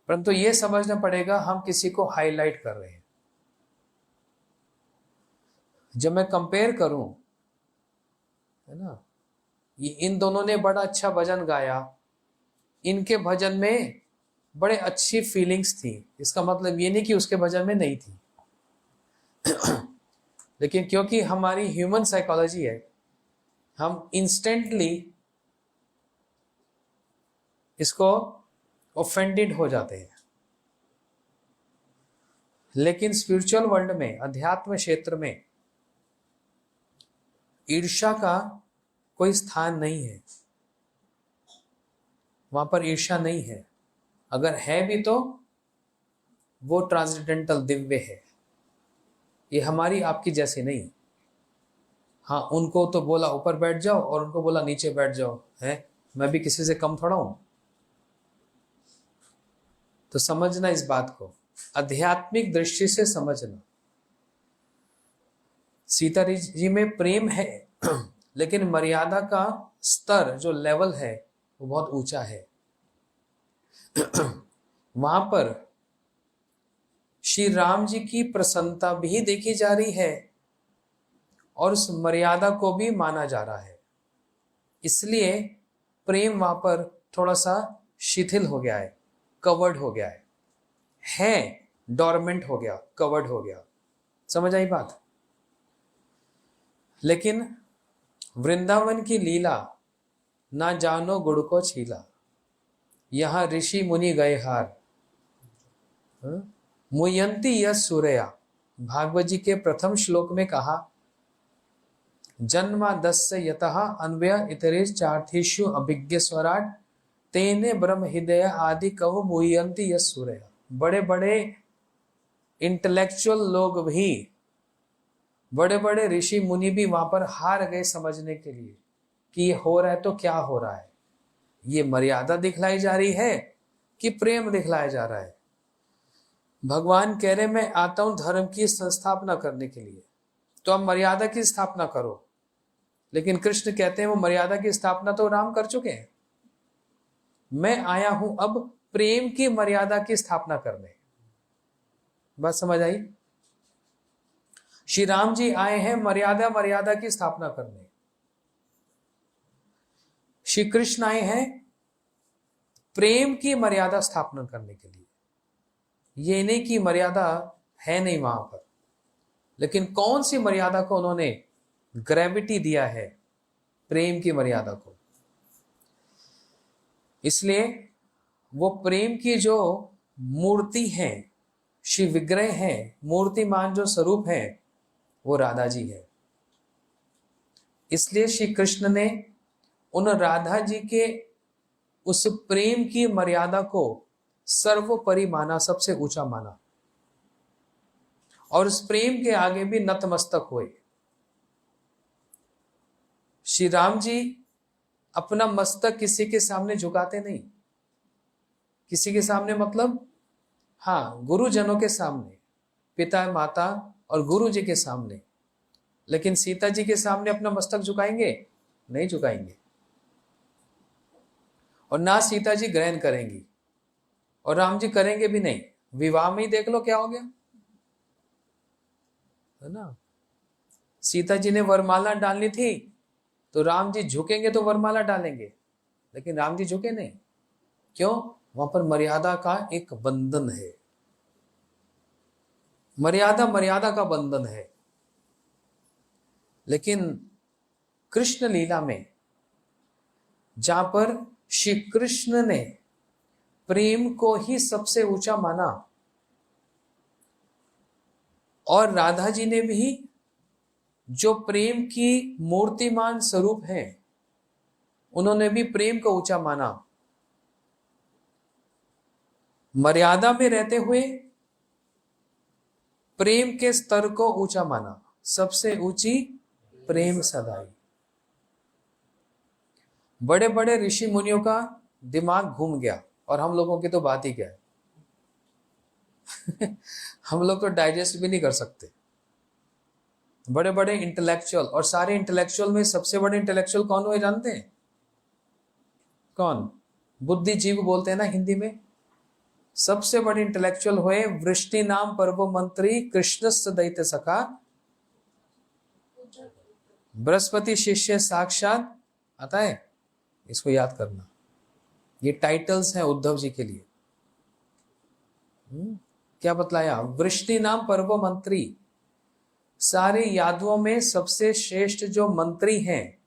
परंतु ये समझना पड़ेगा हम किसी को हाईलाइट कर रहे हैं। जब मैं कंपेयर करूं, है ना, ये इन दोनों ने बड़ा अच्छा भजन गाया, इनके भजन में बड़े अच्छी फीलिंग्स थी, इसका मतलब ये नहीं कि उसके भजन में नहीं थी। लेकिन क्योंकि हमारी ह्यूमन साइकोलॉजी है, हम इंस्टेंटली इसको ऑफेंडेड हो जाते हैं। लेकिन स्पिरिचुअल वर्ल्ड में, अध्यात्म क्षेत्र में ईर्ष्या का कोई स्थान नहीं है, वहां पर ईर्ष्या नहीं है। अगर है भी तो वो ट्रांसेंडेंटल, दिव्य है, ये हमारी आपकी जैसी नहीं। हाँ, उनको तो बोला ऊपर बैठ जाओ और उनको बोला नीचे बैठ जाओ, है, मैं भी किसी से कम थोड़ा हूं। तो समझना इस बात को, आध्यात्मिक दृष्टि से समझना। सीता जी में प्रेम है, लेकिन मर्यादा का स्तर, जो लेवल है, वो बहुत ऊंचा है। वहां पर श्री राम जी की प्रसन्नता भी देखी जा रही है और उस मर्यादा को भी माना जा रहा है, इसलिए प्रेम वहां पर थोड़ा सा शिथिल हो गया है, कवर्ड हो गया है डोरमेंट हो गया, कवर्ड हो गया। समझ आई बात? लेकिन वृंदावन की लीला ना जानो गुड़ को छीला, यहां ऋषि मुनि गए हार, मुयंती यस सूर्या। भागवत जी के प्रथम श्लोक में कहा, जन्मादस्य यतः अन्वय इतरेश चार्थेषु अभिज्ञ स्वराट तेने ब्रह्म हृदय आदि कहो मुयंती यस सूर्या। बड़े बड़े इंटेलेक्चुअल लोग भी, बड़े बड़े ऋषि मुनि भी वहां पर हार गए समझने के लिए कि ये हो रहा है तो क्या हो रहा है, ये मर्यादा दिखलाई जा रही है कि प्रेम दिखलाया जा रहा है। भगवान कह रहे मैं आता हूं धर्म की संस्थापना करने के लिए, तो अब मर्यादा की स्थापना करो। लेकिन कृष्ण कहते हैं वो मर्यादा की स्थापना तो राम कर चुके हैं, मैं आया हूं अब प्रेम की मर्यादा की स्थापना करने। बात समझ आई? श्री राम जी आए हैं मर्यादा की स्थापना करने, श्री कृष्ण आए हैं प्रेम की मर्यादा स्थापना करने के लिए। ये नहीं कि मर्यादा है नहीं वहां पर, लेकिन कौन सी मर्यादा को उन्होंने ग्रेविटी दिया है, प्रेम की मर्यादा को। इसलिए वो प्रेम की जो मूर्ति है, श्री विग्रह है, मूर्तिमान जो स्वरूप है, वो राधा जी है। इसलिए श्री कृष्ण ने उन राधा जी के उस प्रेम की मर्यादा को सर्वोपरि माना, सबसे ऊंचा माना, और उस प्रेम के आगे भी नतमस्तक हुए। श्री राम जी अपना मस्तक किसी के सामने झुकाते नहीं, किसी के सामने मतलब हाँ, गुरुजनों के सामने, पिता माता और गुरु जी के सामने, लेकिन सीता जी के सामने अपना मस्तक झुकाएंगे? नहीं झुकाएंगे। और ना सीता जी ग्रहण करेंगी और राम जी करेंगे भी नहीं। विवाह में ही देख लो क्या हो गया, है ना। सीता जी ने वरमाला डालनी थी तो राम जी झुकेंगे तो वरमाला डालेंगे, लेकिन राम जी झुके नहीं। क्यों? वहां पर मर्यादा का एक बंधन है, मर्यादा का बंधन है। लेकिन कृष्ण लीला में जहां पर श्री कृष्ण ने प्रेम को ही सबसे ऊंचा माना और राधा जी ने भी जो प्रेम की मूर्तिमान स्वरूप है, उन्होंने भी प्रेम को ऊंचा माना। मर्यादा में रहते हुए प्रेम के स्तर को ऊंचा माना, सबसे ऊंची प्रेम सदाई। बड़े बड़े ऋषि मुनियों का दिमाग घूम गया और हम लोगों की तो बात ही क्या है। हम लोग तो डाइजेस्ट भी नहीं कर सकते। बड़े बड़े इंटेलेक्चुअल, और सारे इंटेलेक्चुअल में सबसे बड़े इंटेलेक्चुअल कौन हुए जानते हैं? कौन? बुद्धिजीव बोलते हैं ना हिंदी में। सबसे बड़े इंटेलेक्चुअल हुए वृष्टि नाम पर्व मंत्री कृष्णस्य दैत्य सखा, बृहस्पति शिष्य साक्षात। आता है? इसको याद करना। ये टाइटल्स हैं उद्धव जी के लिए। क्या बतलाया? वृष्टि नाम पर्व मंत्री, सारे यादवों में सबसे श्रेष्ठ जो मंत्री हैं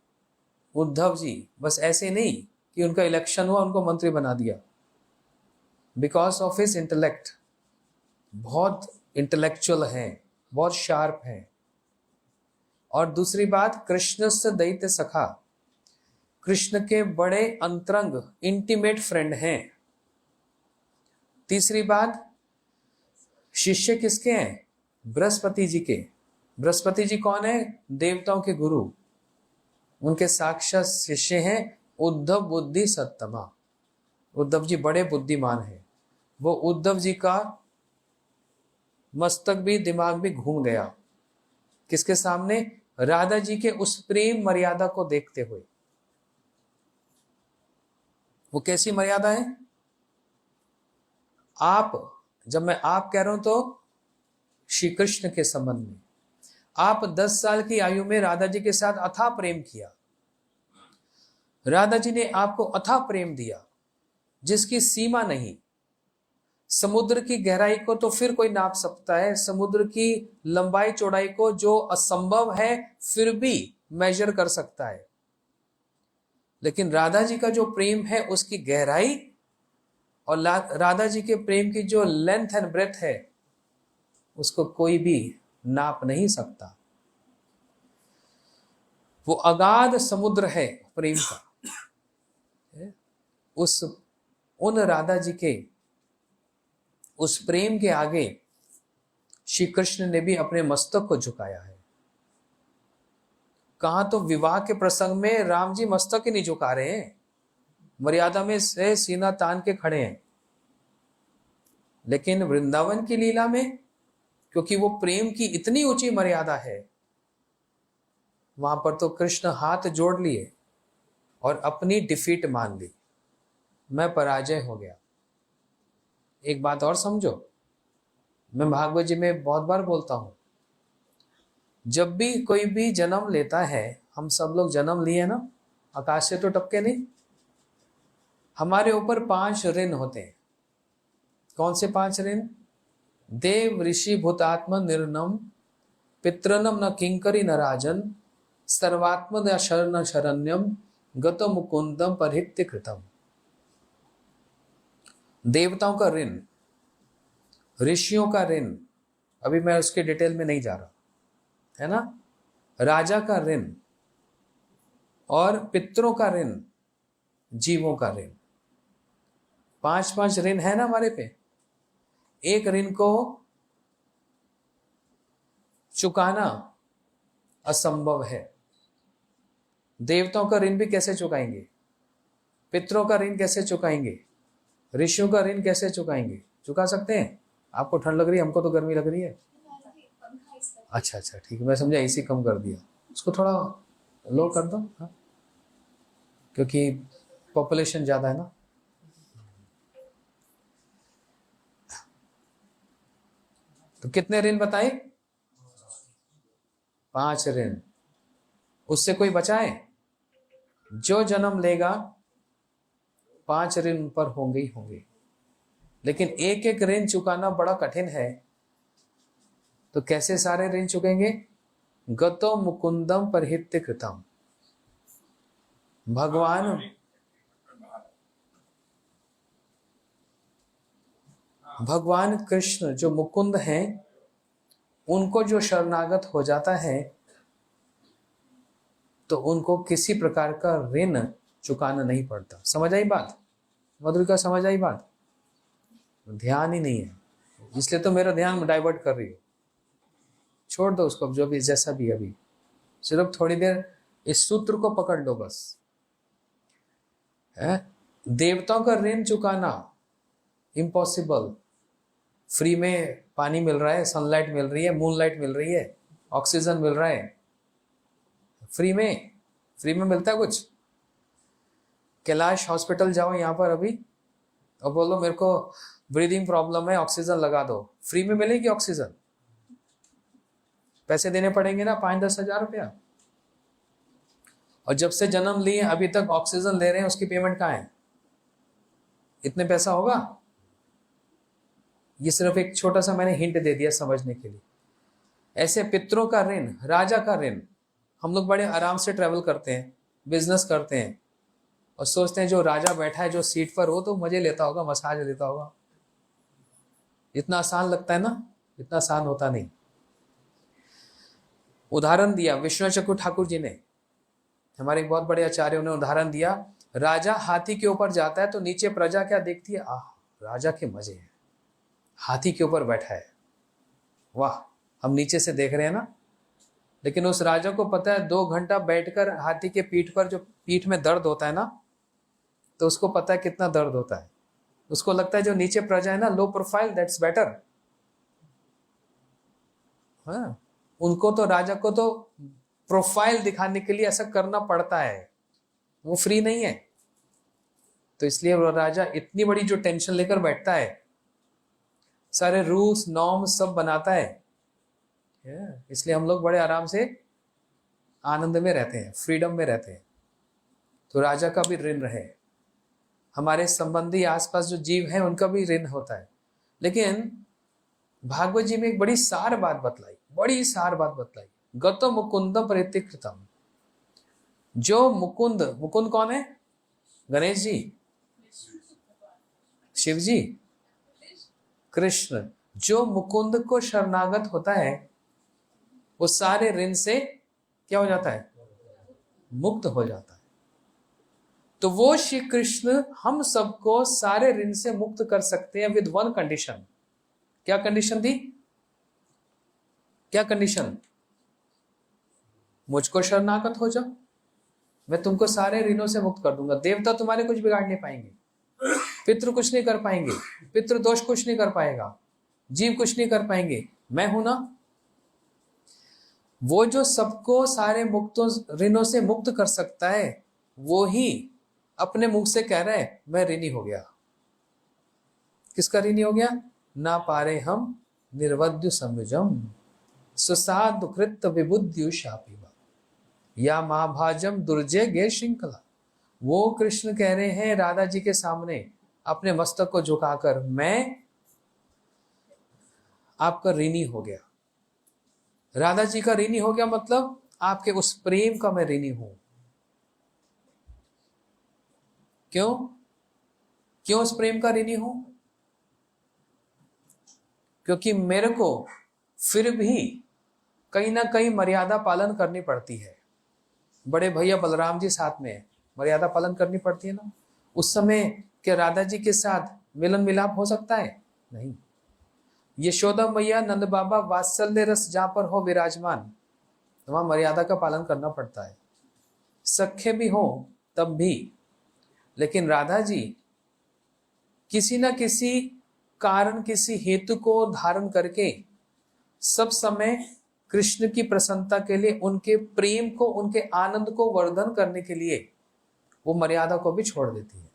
उद्धव जी। बस ऐसे नहीं कि उनका इलेक्शन हुआ उनको मंत्री बना दिया, बिकॉज ऑफ हिज इंटेलेक्ट। बहुत इंटेलेक्चुअल हैं, बहुत शार्प हैं। और दूसरी बात, कृष्ण से दैत्य सखा, कृष्ण के बड़े अंतरंग इंटीमेट फ्रेंड हैं। तीसरी बात, शिष्य किसके हैं? बृहस्पति जी के। बृहस्पति जी कौन है? देवताओं के गुरु। उनके साक्षात शिष्य हैं उद्धव बुद्धि सत्तमा। उद्धव जी बड़े बुद्धिमान हैं। वो उद्धव जी का मस्तक भी, दिमाग भी घूम गया। किसके सामने? राधा जी के उस प्रेम मर्यादा को देखते हुए। वो कैसी मर्यादा है? आप, जब मैं आप कह रहा हूं तो श्री कृष्ण के संबंध में। आप 10 साल की आयु में राधा जी के साथ अथाह प्रेम किया। राधा जी ने आपको अथाह प्रेम दिया जिसकी सीमा नहीं। समुद्र की गहराई को तो फिर कोई नाप सकता है, समुद्र की लंबाई चौड़ाई को जो असंभव है फिर भी मेजर कर सकता है। लेकिन राधा जी का जो प्रेम है उसकी गहराई और राधा जी के प्रेम की जो लेंथ एंड ब्रेथ है उसको कोई भी नाप नहीं सकता। वो अगाध समुद्र है प्रेम का। उन राधा जी के उस प्रेम के आगे श्री कृष्ण ने भी अपने मस्तक को झुकाया है। कहां तो विवाह के प्रसंग में राम जी मस्तक ही नहीं झुका रहे हैं, मर्यादा में से सीना तान के खड़े हैं। लेकिन वृंदावन की लीला में, क्योंकि वो प्रेम की इतनी ऊंची मर्यादा है, वहां पर तो कृष्ण हाथ जोड़ लिए और अपनी डिफीट मान ली। मैं पराजय हो गया। एक बात और समझो, मैं भागवत जी में बहुत बार बोलता हूं, जब भी कोई भी जन्म लेता है, हम सब लोग जन्म लिए ना, आकाश से तो टपके नहीं। हमारे ऊपर 5 ऋण होते हैं। कौन से 5 ऋण? देव ऋषि भूतात्म निर्णम, पितृनम न किंकरी न राजन, सर्वात्म शरण शरण्यम, गतो मुकुंदम परिहित्य कृतम। देवताओं का ऋण, ऋषियों का ऋण, अभी मैं उसके डिटेल में नहीं जा रहा, है ना। राजा का ऋण और पितरों का ऋण, जीवों का ऋण। 5 ऋण है ना हमारे पे। एक ऋण को चुकाना असंभव है। देवताओं का ऋण भी कैसे चुकाएंगे? पितरों का ऋण कैसे चुकाएंगे? ऋषियों का ऋण कैसे चुकाएंगे? चुका सकते हैं? आपको ठंड लग रही है, हमको तो गर्मी लग रही है। अच्छा ठीक है, मैं समझा एसी कम कर दिया, उसको थोड़ा लो कर दो। हाँ, क्योंकि पॉपुलेशन ज्यादा है ना। तो कितने ऋण बताए? 5 ऋण। उससे कोई बचाए? जो जन्म लेगा 5 ऋण पर होंगे ही होंगे। लेकिन एक एक ऋण चुकाना बड़ा कठिन है। तो कैसे सारे ऋण चुकेंगे? गतो मुकुंदम परिहित्य कृतम। भगवान कृष्ण जो मुकुंद हैं, उनको जो शरणागत हो जाता है तो उनको किसी प्रकार का ऋण चुकाना नहीं पड़ता। समझ आई बात? मधुरिका समझ आई बात? ध्यान ही नहीं है, इसलिए तो मेरा ध्यान डाइवर्ट कर रही है। छोड़ दो उसको, जो भी जैसा भी। अभी सिर्फ थोड़ी देर इस सूत्र को पकड़ लो बस। है? देवताओं का ऋण चुकाना इम्पॉसिबल। फ्री में पानी मिल रहा है, सनलाइट मिल रही है, मूनलाइट मिल रही है, ऑक्सीजन मिल रहा है, फ्री में मिलता है कुछ? कैलाश हॉस्पिटल जाओ यहाँ पर अभी और बोलो मेरे को ब्रीदिंग प्रॉब्लम है, ऑक्सीजन लगा दो, फ्री में मिलेगी ऑक्सीजन? पैसे देने पड़ेंगे ना, 5-10 हजार रुपया। और जब से जन्म लिए अभी तक ऑक्सीजन ले रहे हैं, उसकी पेमेंट कहाँ है? इतने पैसा होगा? ये सिर्फ एक छोटा सा मैंने हिंट दे दिया समझने के लिए। ऐसे पितरों का ऋण, राजा का ऋण। हम लोग बड़े आराम से ट्रेवल करते हैं, बिजनेस करते हैं और सोचते हैं जो राजा बैठा है जो सीट पर, वो तो मजे लेता होगा, मसाज लेता होगा। इतना आसान लगता है ना, इतना आसान होता नहीं। उदाहरण दिया विष्णु चक्रु ठाकुर जी ने, हमारे एक बहुत बड़े आचार्यों ने उदाहरण दिया, राजा हाथी के ऊपर जाता है तो नीचे प्रजा क्या देखती है? आह, राजा के मजे हैं, हाथी के ऊपर बैठा है, वाह, हम नीचे से देख रहे हैं ना। लेकिन उस राजा को पता है 2 घंटा बैठकर हाथी के पीठ पर, जो पीठ में दर्द होता है ना, तो उसको पता है कितना दर्द होता है। उसको लगता है जो नीचे प्रजा है ना, लो प्रोफाइल, दैट्स बेटर। हाँ, उनको तो, राजा को तो प्रोफाइल दिखाने के लिए ऐसा करना पड़ता है, वो फ्री नहीं है। तो इसलिए वो राजा इतनी बड़ी जो टेंशन लेकर बैठता है, सारे रूल्स नॉर्म सब बनाता है। इसलिए हम लोग बड़े आराम से आनंद में रहते हैं, फ्रीडम में रहते हैं। तो राजा का भी ऋण रहे, हमारे संबंधी आसपास जो जीव हैं उनका भी ऋण होता है। लेकिन भागवत जी में एक बड़ी सार बात बतलाई, बड़ी सार बात बतलाई। गतो मुकुंदम परितिकृतम, जो मुकुंद, मुकुंद कौन है? गणेश जी, शिव जी, कृष्ण। जो मुकुंद को शरणागत होता है वो सारे ऋण से क्या हो जाता है? मुक्त हो जाता है। तो वो श्री कृष्ण हम सबको सारे ऋण से मुक्त कर सकते हैं विद वन कंडीशन। क्या कंडीशन थी? क्या कंडीशन? मुझको शरणागत हो जाओ, मैं तुमको सारे ऋणों से मुक्त कर दूंगा। देवता तुम्हारे कुछ बिगाड़ नहीं पाएंगे, पितृ कुछ नहीं कर पाएंगे, पितृ दोष कुछ नहीं कर पाएगा, जीव कुछ नहीं कर पाएंगे, मैं हूं ना। वो जो सबको सारे मुक्तों ऋणों से मुक्त कर सकता है, वो ही अपने मुख से कह रहा है मैं ऋणी हो गया। किसका ऋणी हो गया? ना पारे हम निर्वद्यु संयुजम सुसाधु कृत विबुद्यु शापिवा या महाभाजम दुर्जय गे श्रृंखला। वो कृष्ण कह रहे हैं राधा जी के सामने अपने मस्तक को झुकाकर, मैं आपका ऋणी हो गया। राधा जी का ऋणी हो गया मतलब आपके उस प्रेम का मैं ऋणी हूं। क्यों? क्यों उस प्रेम का ऋणी हूं? क्योंकि मेरे को फिर भी कहीं ना कहीं मर्यादा पालन करनी पड़ती है। बड़े भैया बलराम जी साथ में, मर्यादा पालन करनी पड़ती है ना। उस समय क्या राधा जी के साथ मिलन मिलाप हो सकता है? नहीं। यशोदा मैया नंद बाबा वात्सल्य रस जहां पर हो विराजमान, तो वहां मर्यादा का पालन करना पड़ता है। सख्य भी हो तब भी। लेकिन राधा जी किसी न किसी कारण, किसी हेतु को धारण करके सब समय कृष्ण की प्रसन्नता के लिए, उनके प्रेम को, उनके आनंद को वर्धन करने के लिए वो मर्यादा को भी छोड़ देती है।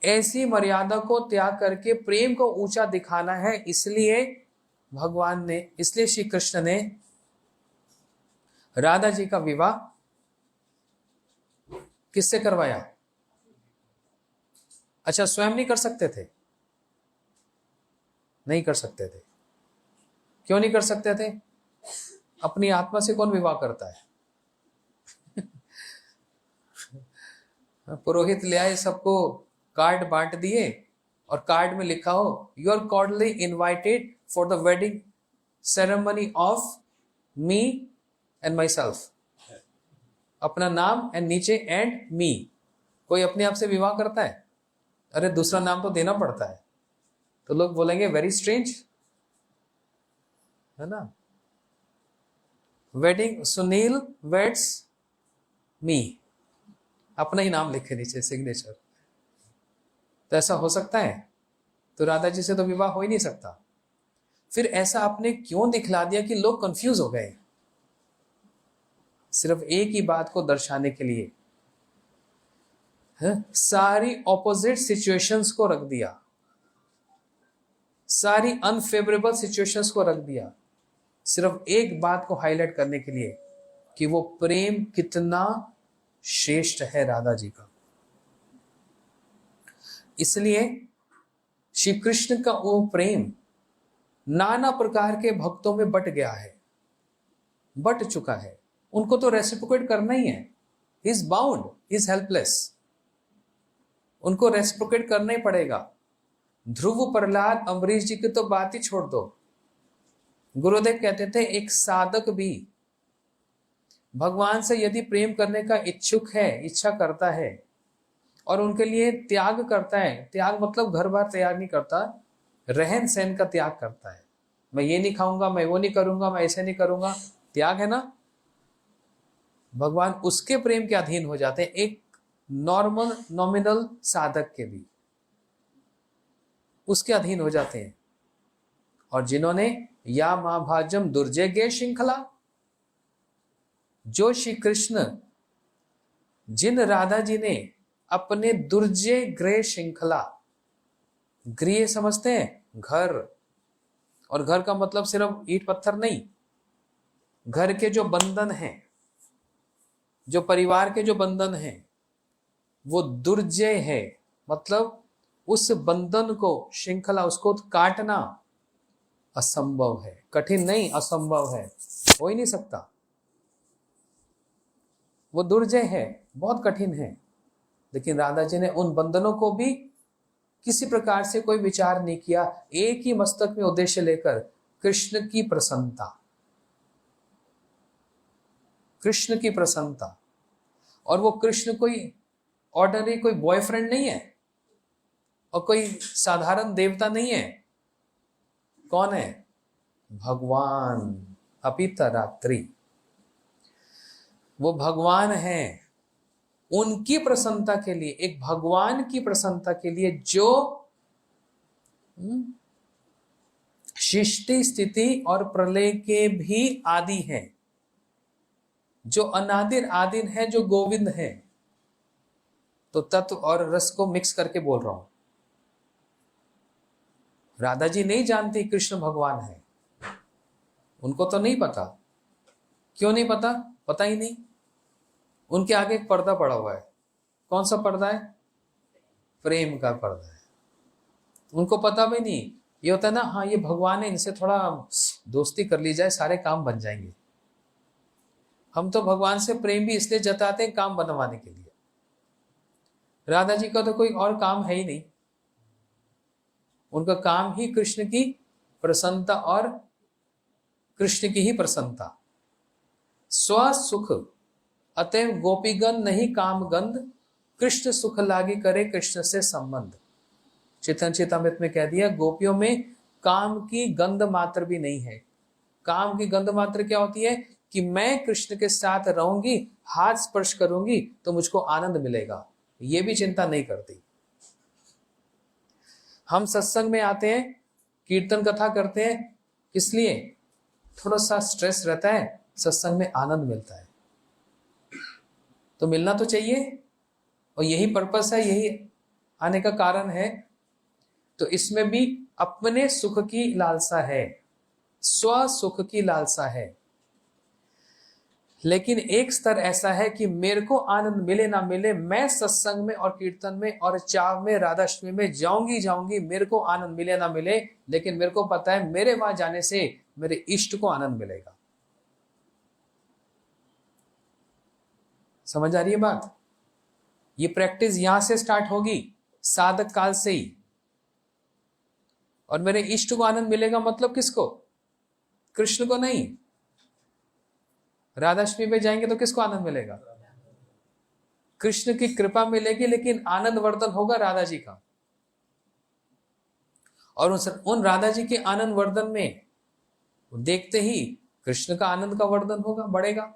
ऐसी मर्यादा को त्याग करके प्रेम को ऊंचा दिखाना है। इसलिए भगवान ने, इसलिए श्री कृष्ण ने राधा जी का विवाह किससे करवाया? अच्छा, स्वयं नहीं कर सकते थे? नहीं कर सकते थे। क्यों नहीं कर सकते थे? अपनी आत्मा से कौन विवाह करता है? पुरोहित ले आए, सबको कार्ड बांट दिए और कार्ड में लिखा हो you are cordially invited for the wedding ceremony of me and myself. अपना नाम एंड नीचे एंड मी। कोई अपने आप से विवाह करता है? अरे दूसरा नाम तो देना पड़ता है। तो लोग बोलेंगे वेरी स्ट्रेंज, है ना। वेडिंग सुनील वेड्स मी, अपना ही नाम लिखे नीचे, सिग्नेचर। तो ऐसा हो सकता है? तो राधा जी से तो विवाह हो ही नहीं सकता। फिर ऐसा आपने क्यों दिखला दिया कि लोग कंफ्यूज हो गए? सिर्फ एक ही बात को दर्शाने के लिए सारी ऑपोजिट सिचुएशंस को रख दिया, सारी अनफेवरेबल सिचुएशंस को रख दिया, सिर्फ एक बात को हाईलाइट करने के लिए कि वो प्रेम कितना श्रेष्ठ है राधा जी का। इसलिए श्री कृष्ण का वो प्रेम नाना प्रकार के भक्तों में बट गया है, बट चुका है। उनको तो रेसिप्रोकेट करना ही है। He is bound, he is helpless. उनको रेसिप्रोकेट करना ही पड़ेगा। ध्रुव, प्रहलाद, अम्बरीश जी की तो बात ही छोड़ दो। गुरुदेव कहते थे एक साधक भी भगवान से यदि प्रेम करने का इच्छुक है, इच्छा करता है और उनके लिए त्याग करता है, त्याग मतलब घर बार त्याग नहीं करता, रहन सहन का त्याग करता है। मैं ये नहीं खाऊंगा, मैं वो नहीं करूंगा, मैं ऐसे नहीं करूंगा, त्याग है ना, भगवान उसके प्रेम के अधीन हो जाते हैं, एक नॉर्मल नॉमिनल साधक के भी उसके अधीन हो जाते हैं। और जिन्होंने या मां भाजम दुर्जय गे श्रृंखला, जो श्री कृष्ण, जिन राधा जी ने अपने दुर्जय गृह श्रृंखला, गृह समझते हैं घर, और घर का मतलब सिर्फ ईंट पत्थर नहीं, घर के जो बंधन हैं, जो परिवार के जो बंधन हैं, वो दुर्जय है। मतलब उस बंधन को, श्रृंखला, उसको काटना असंभव है, कठिन नहीं असंभव है, हो ही नहीं सकता। वो दुर्जय है, बहुत कठिन है। लेकिन राधा जी ने उन बंधनों को भी किसी प्रकार से कोई विचार नहीं किया, एक ही मस्तक में उद्देश्य लेकर, कृष्ण की प्रसन्नता, कृष्ण की प्रसन्नता। और वो कृष्ण कोई ऑर्डिनरी कोई बॉयफ्रेंड नहीं है और कोई साधारण देवता नहीं है। कौन है? भगवान अपितरात्रि, वो भगवान है। उनकी प्रसन्नता के लिए, एक भगवान की प्रसन्नता के लिए जो सृष्टि, स्थिति और प्रलय के भी आदि हैं, जो अनादिर आदिन है, जो गोविंद है। तो तत्व और रस को मिक्स करके बोल रहा हूं। राधा जी नहीं जानती कृष्ण भगवान है, उनको तो नहीं पता। क्यों नहीं पता? पता ही नहीं। उनके आगे एक पर्दा पड़ा हुआ है। कौन सा पर्दा है? प्रेम का पर्दा है। उनको पता भी नहीं। ये होता है ना, हाँ ये भगवान है, इनसे थोड़ा दोस्ती कर ली जाए, सारे काम बन जाएंगे। हम तो भगवान से प्रेम भी इसलिए जताते हैं काम बनवाने के लिए। राधा जी का तो कोई और काम है ही नहीं। उनका काम ही कृष्ण की प्रसन्नता और कृष्ण की ही प्रसन्नता। स्व सुख अतएव गोपीगण नहीं काम गंध, कृष्ण सुख लागी करे कृष्ण से संबंध। चेतन चेतामृत में कह दिया, गोपियों में काम की गंध मात्र भी नहीं है। काम की गंध मात्र क्या होती है? कि मैं कृष्ण के साथ रहूंगी, हाथ स्पर्श करूंगी तो मुझको आनंद मिलेगा, ये भी चिंता नहीं करती। हम सत्संग में आते हैं, कीर्तन कथा करते हैं, किस लिए? थोड़ा सा स्ट्रेस रहता है, सत्संग में आनंद मिलता है। तो मिलना तो चाहिए, और यही पर्पस है, यही आने का कारण है। तो इसमें भी अपने सुख की लालसा है, स्व सुख की लालसा है। लेकिन एक स्तर ऐसा है कि मेरे को आनंद मिले ना मिले, मैं सत्संग में और कीर्तन में और चाव में, राधाष्टमी में जाऊंगी, मेरे को आनंद मिले ना मिले, लेकिन मेरे को पता है मेरे वहां जाने से मेरे इष्ट को आनंद मिलेगा। समझ आ रही है बात? ये प्रैक्टिस यहां से स्टार्ट होगी, साधक काल से ही। और मेरे इष्ट को आनंद मिलेगा मतलब किसको? कृष्ण को नहीं। राधाष्टमी में जाएंगे तो किसको आनंद मिलेगा? कृष्ण की कृपा मिलेगी, लेकिन आनंद वर्धन होगा राधा जी का। और उन राधा जी के आनंद वर्धन में देखते ही कृष्ण का आनंद का वर्धन होगा, बढ़ेगा।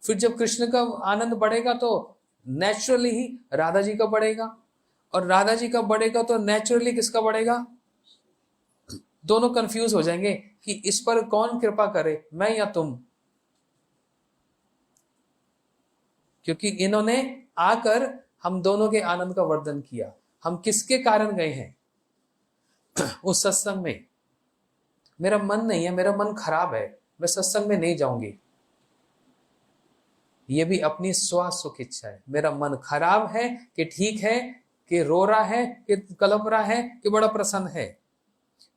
फिर जब कृष्ण का आनंद बढ़ेगा तो नेचुरली ही राधा जी का बढ़ेगा, और राधा जी का बढ़ेगा तो नेचुरली किसका बढ़ेगा? दोनों कंफ्यूज हो जाएंगे कि इस पर कौन कृपा करे, मैं या तुम। क्योंकि इन्होंने आकर हम दोनों के आनंद का वर्धन किया। हम किसके कारण गए हैं उस सत्संग में? मेरा मन नहीं है, मेरा मन खराब है, मैं सत्संग में नहीं जाऊंगी। ये भी अपनी स्व सुख इच्छा है। मेरा मन खराब है कि ठीक है, कि रो रहा है, कि कलप रहा है, कि बड़ा प्रसन्न है।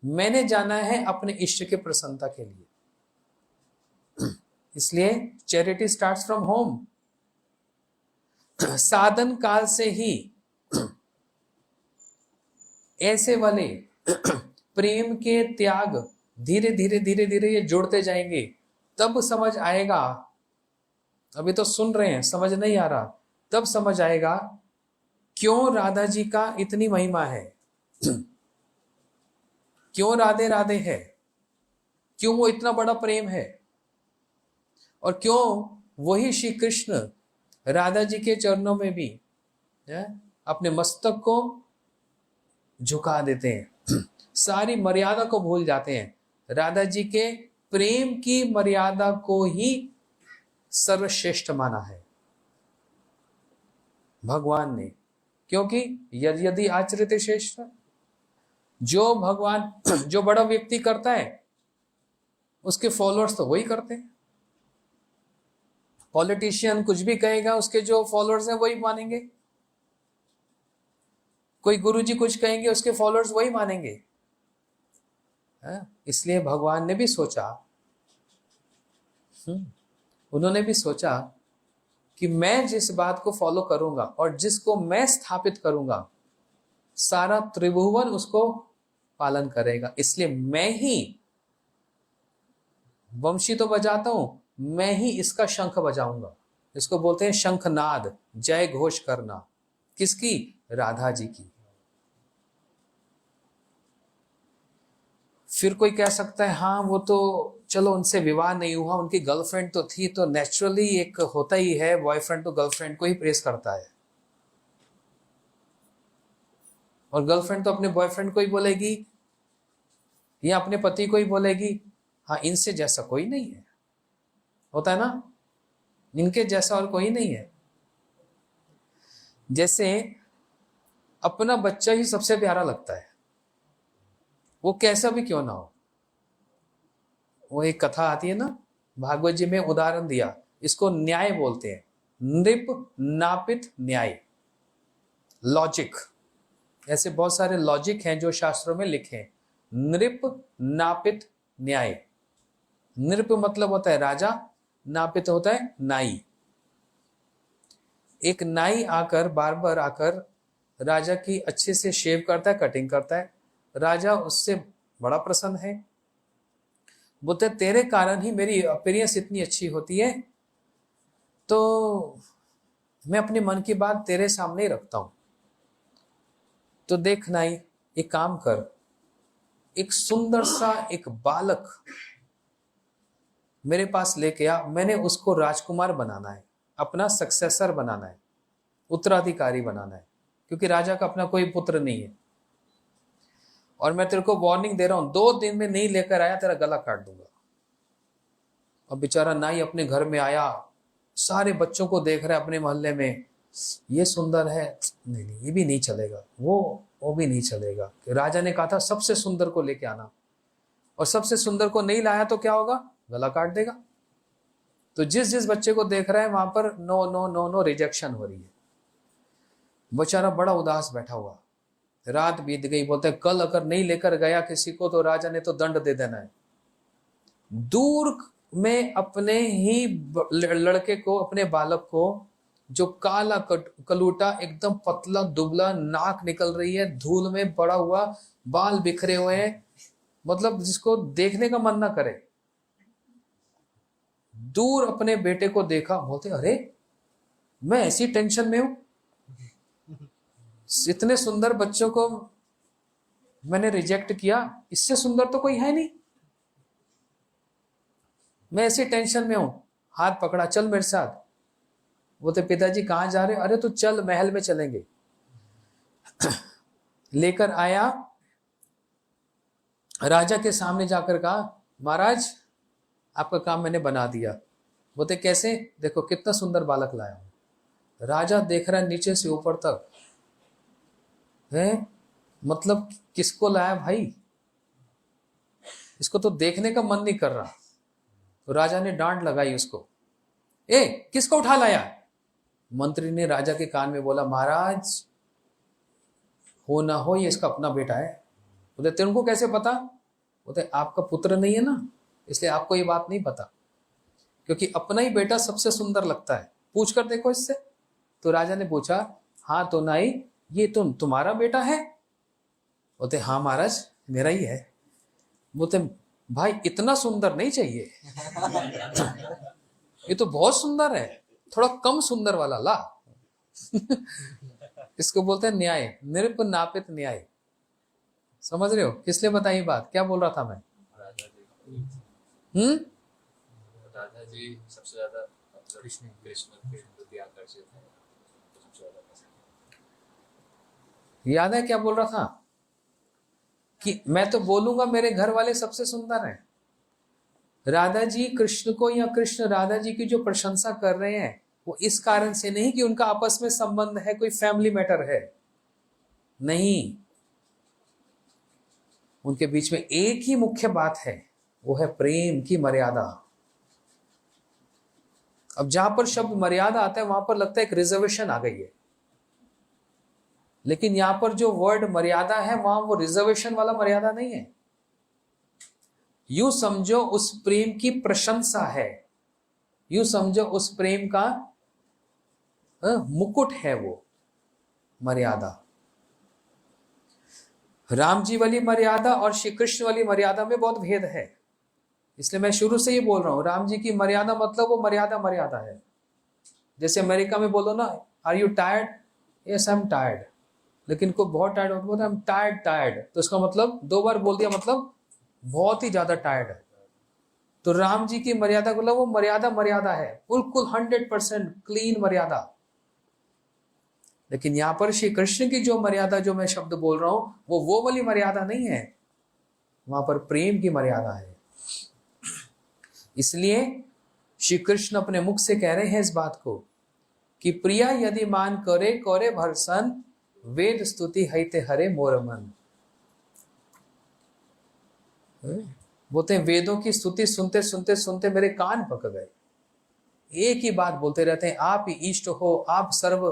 मैंने जाना है अपने इष्ट के प्रसन्नता के लिए। इसलिए चैरिटी स्टार्ट्स फ्रॉम होम। साधन काल से ही ऐसे वाले प्रेम के त्याग धीरे धीरे धीरे धीरे ये जोड़ते जाएंगे, तब समझ आएगा। अभी तो सुन रहे हैं, समझ नहीं आ रहा, तब समझ आएगा क्यों राधा जी का इतनी महिमा है, क्यों राधे राधे है, क्यों वो इतना बड़ा प्रेम है, और क्यों वही श्री कृष्ण राधा जी के चरणों में भी अपने मस्तक को झुका देते हैं, सारी मर्यादा को भूल जाते हैं। राधा जी के प्रेम की मर्यादा को ही सर्वश्रेष्ठ माना है भगवान ने, क्योंकि यदि आचरित श्रेष्ठ, जो भगवान जो बड़ा व्यक्ति करता है उसके फॉलोअर्स तो वही करते हैं। पॉलिटिशियन कुछ भी कहेगा, उसके जो फॉलोअर्स हैं वही मानेंगे। कोई गुरुजी कुछ कहेंगे, उसके फॉलोअर्स वही मानेंगे। इसलिए भगवान ने भी सोचा, उन्होंने भी सोचा कि मैं जिस बात को फॉलो करूंगा और जिसको मैं स्थापित करूंगा, सारा त्रिभुवन उसको पालन करेगा। इसलिए मैं ही वंशी तो बजाता हूं, मैं ही इसका शंख बजाऊंगा। इसको बोलते हैं शंखनाद, जय घोष करना। किसकी? राधा जी की। फिर कोई कह सकता है हाँ वो तो चलो उनसे विवाह नहीं हुआ, उनकी गर्लफ्रेंड तो थी, तो नेचुरली एक होता ही है, बॉयफ्रेंड तो गर्लफ्रेंड को ही प्रेस करता है, और गर्लफ्रेंड तो अपने बॉयफ्रेंड को ही बोलेगी या अपने पति को ही बोलेगी हाँ इनसे जैसा कोई नहीं है। होता है ना, इनके जैसा और कोई नहीं है। जैसे अपना बच्चा ही सबसे प्यारा लगता है, वो कैसा भी क्यों ना हो। वो एक कथा आती है ना, भागवत जी में उदाहरण दिया, इसको न्याय बोलते हैं, नृप नापित न्याय, लॉजिक। ऐसे बहुत सारे लॉजिक हैं जो शास्त्रों में लिखे हैं। नृप नापित न्याय। नृप मतलब होता है राजा, नापित होता है नाई। एक नाई आकर बार बार आकर राजा की अच्छे से शेव करता है, कटिंग करता है। राजा उससे बड़ा प्रसन्न है, बोलते तेरे कारण ही मेरी अपीयरेंस इतनी अच्छी होती है, तो मैं अपने मन की बात तेरे सामने ही रखता हूं। तो देख नाई, एक काम कर, एक सुंदर सा एक बालक मेरे पास लेके आ, मैंने उसको राजकुमार बनाना है, अपना सक्सेसर बनाना है, उत्तराधिकारी बनाना है, क्योंकि राजा का अपना कोई पुत्र नहीं है। और मैं तेरे को वार्निंग दे रहा हूं, 2 दिन में नहीं लेकर आया तेरा गला काट दूंगा। और बेचारा नाई अपने घर में आया, सारे बच्चों को देख रहा है अपने मोहल्ले में, ये सुंदर है, नहीं नहीं ये भी नहीं चलेगा, वो भी नहीं चलेगा। राजा ने कहा था सबसे सुंदर को लेके आना, और सबसे सुंदर को नहीं लाया तो क्या होगा? गला काट देगा। तो जिस जिस बच्चे को देख रहा है वहां पर no no no no rejection हो रही है। बेचारा बड़ा उदास बैठा हुआ, रात बीत गई, बोलते कल अगर नहीं लेकर गया किसी को तो राजा ने तो दंड दे देना है। दूर में अपने ही लड़के को, अपने बालक को, जो काला कलूटा, एकदम पतला दुबला, नाक निकल रही है, धूल में पड़ा हुआ, बाल बिखरे हुए हैं, मतलब जिसको देखने का मन ना करे, दूर अपने बेटे को देखा, बोलते अरे मैं ऐसी टेंशन में हूं, इतने सुंदर बच्चों को मैंने रिजेक्ट किया, इससे सुंदर तो कोई है नहीं, मैं ऐसी टेंशन में हूं। हाथ पकड़ा, चल मेरे साथ। बोलते पिताजी कहाँ जा रहे हो? अरे तो चल, महल में चलेंगे। लेकर आया, राजा के सामने जाकर कहा महाराज आपका काम मैंने बना दिया। बोलते कैसे? देखो कितना सुंदर बालक लाया हूं। राजा देख रहा है नीचे से ऊपर तक, है मतलब किसको लाया भाई, इसको तो देखने का मन नहीं कर रहा। तो राजा ने डांट लगाई उसको, ए किसको उठा लाया? मंत्री ने राजा के कान में बोला महाराज हो ना हो ये इसका अपना बेटा है। बोले तुमको कैसे पता? बोलते आपका पुत्र नहीं है ना, इसलिए आपको ये बात नहीं पता, क्योंकि अपना ही बेटा सबसे सुंदर लगता है, पूछ कर देखो इससे। तो राजा ने पूछा हाँ तो नाई ये तुम्हारा बेटा है? बोलते हाँ महाराज मेरा ही है। बोलते भाई इतना सुंदर नहीं चाहिए, ये तो बहुत सुंदर है, थोड़ा कम सुंदर वाला ला। इसको बोलते हैं न्याय, निरप नापित न्याय। समझ रहे हो किस लिए बताइए बात? क्या बोल रहा था मैं? राधा जी सबसे ज्यादा कृष्ण के प्रति आकर्षित है, सबसे ज्यादा पसंद। याद है क्या बोल रहा था कि मैं तो बोलूंगा मेरे घर वाले सबसे सुंदर हैं। राधा जी कृष्ण को या कृष्ण राधा जी की जो प्रशंसा कर रहे हैं वो इस कारण से नहीं कि उनका आपस में संबंध है, कोई फैमिली मैटर है, नहीं। उनके बीच में एक ही मुख्य बात है, वो है प्रेम की मर्यादा। अब जहां पर शब्द मर्यादा आता है वहां पर लगता है एक रिजर्वेशन आ गई है, लेकिन यहां पर जो वर्ड मर्यादा है वहां वो रिजर्वेशन वाला मर्यादा नहीं है। यूं समझो उस प्रेम की प्रशंसा है, यूं समझो उस प्रेम का मुकुट है वो मर्यादा। राम जी वाली मर्यादा और श्री कृष्ण वाली मर्यादा में बहुत भेद है, इसलिए मैं शुरू से ही बोल रहा हूं राम जी की मर्यादा मतलब वो मर्यादा मर्यादा है। जैसे अमेरिका में बोलो ना are you tired? Yes I am tired. लेकिन को बहुत टायर्ड होता है, आई एम टायर्ड, तो इसका मतलब 2 बार बोल दिया मतलब बहुत ही ज्यादा टायर्ड है। तो राम जी की मर्यादा को वो मर्यादा है, बिल्कुल 100% क्लीन मर्यादा। लेकिन यहां पर श्री कृष्ण की जो मर्यादा जो मैं शब्द बोल रहा हूं वो वाली मर्यादा नहीं है, वहां पर प्रेम की मर्यादा है। इसलिए श्री कृष्ण अपने मुख से कह रहे हैं इस बात को कि प्रिया यदि मान करे करे भरसन, वेद स्तुति हैते हरे मोर मन। बोलते हैं वेदों की स्तुति सुनते सुनते सुनते मेरे कान पक गए। एक ही बात बोलते रहते हैं, आप ही इष्ट हो, आप सर्व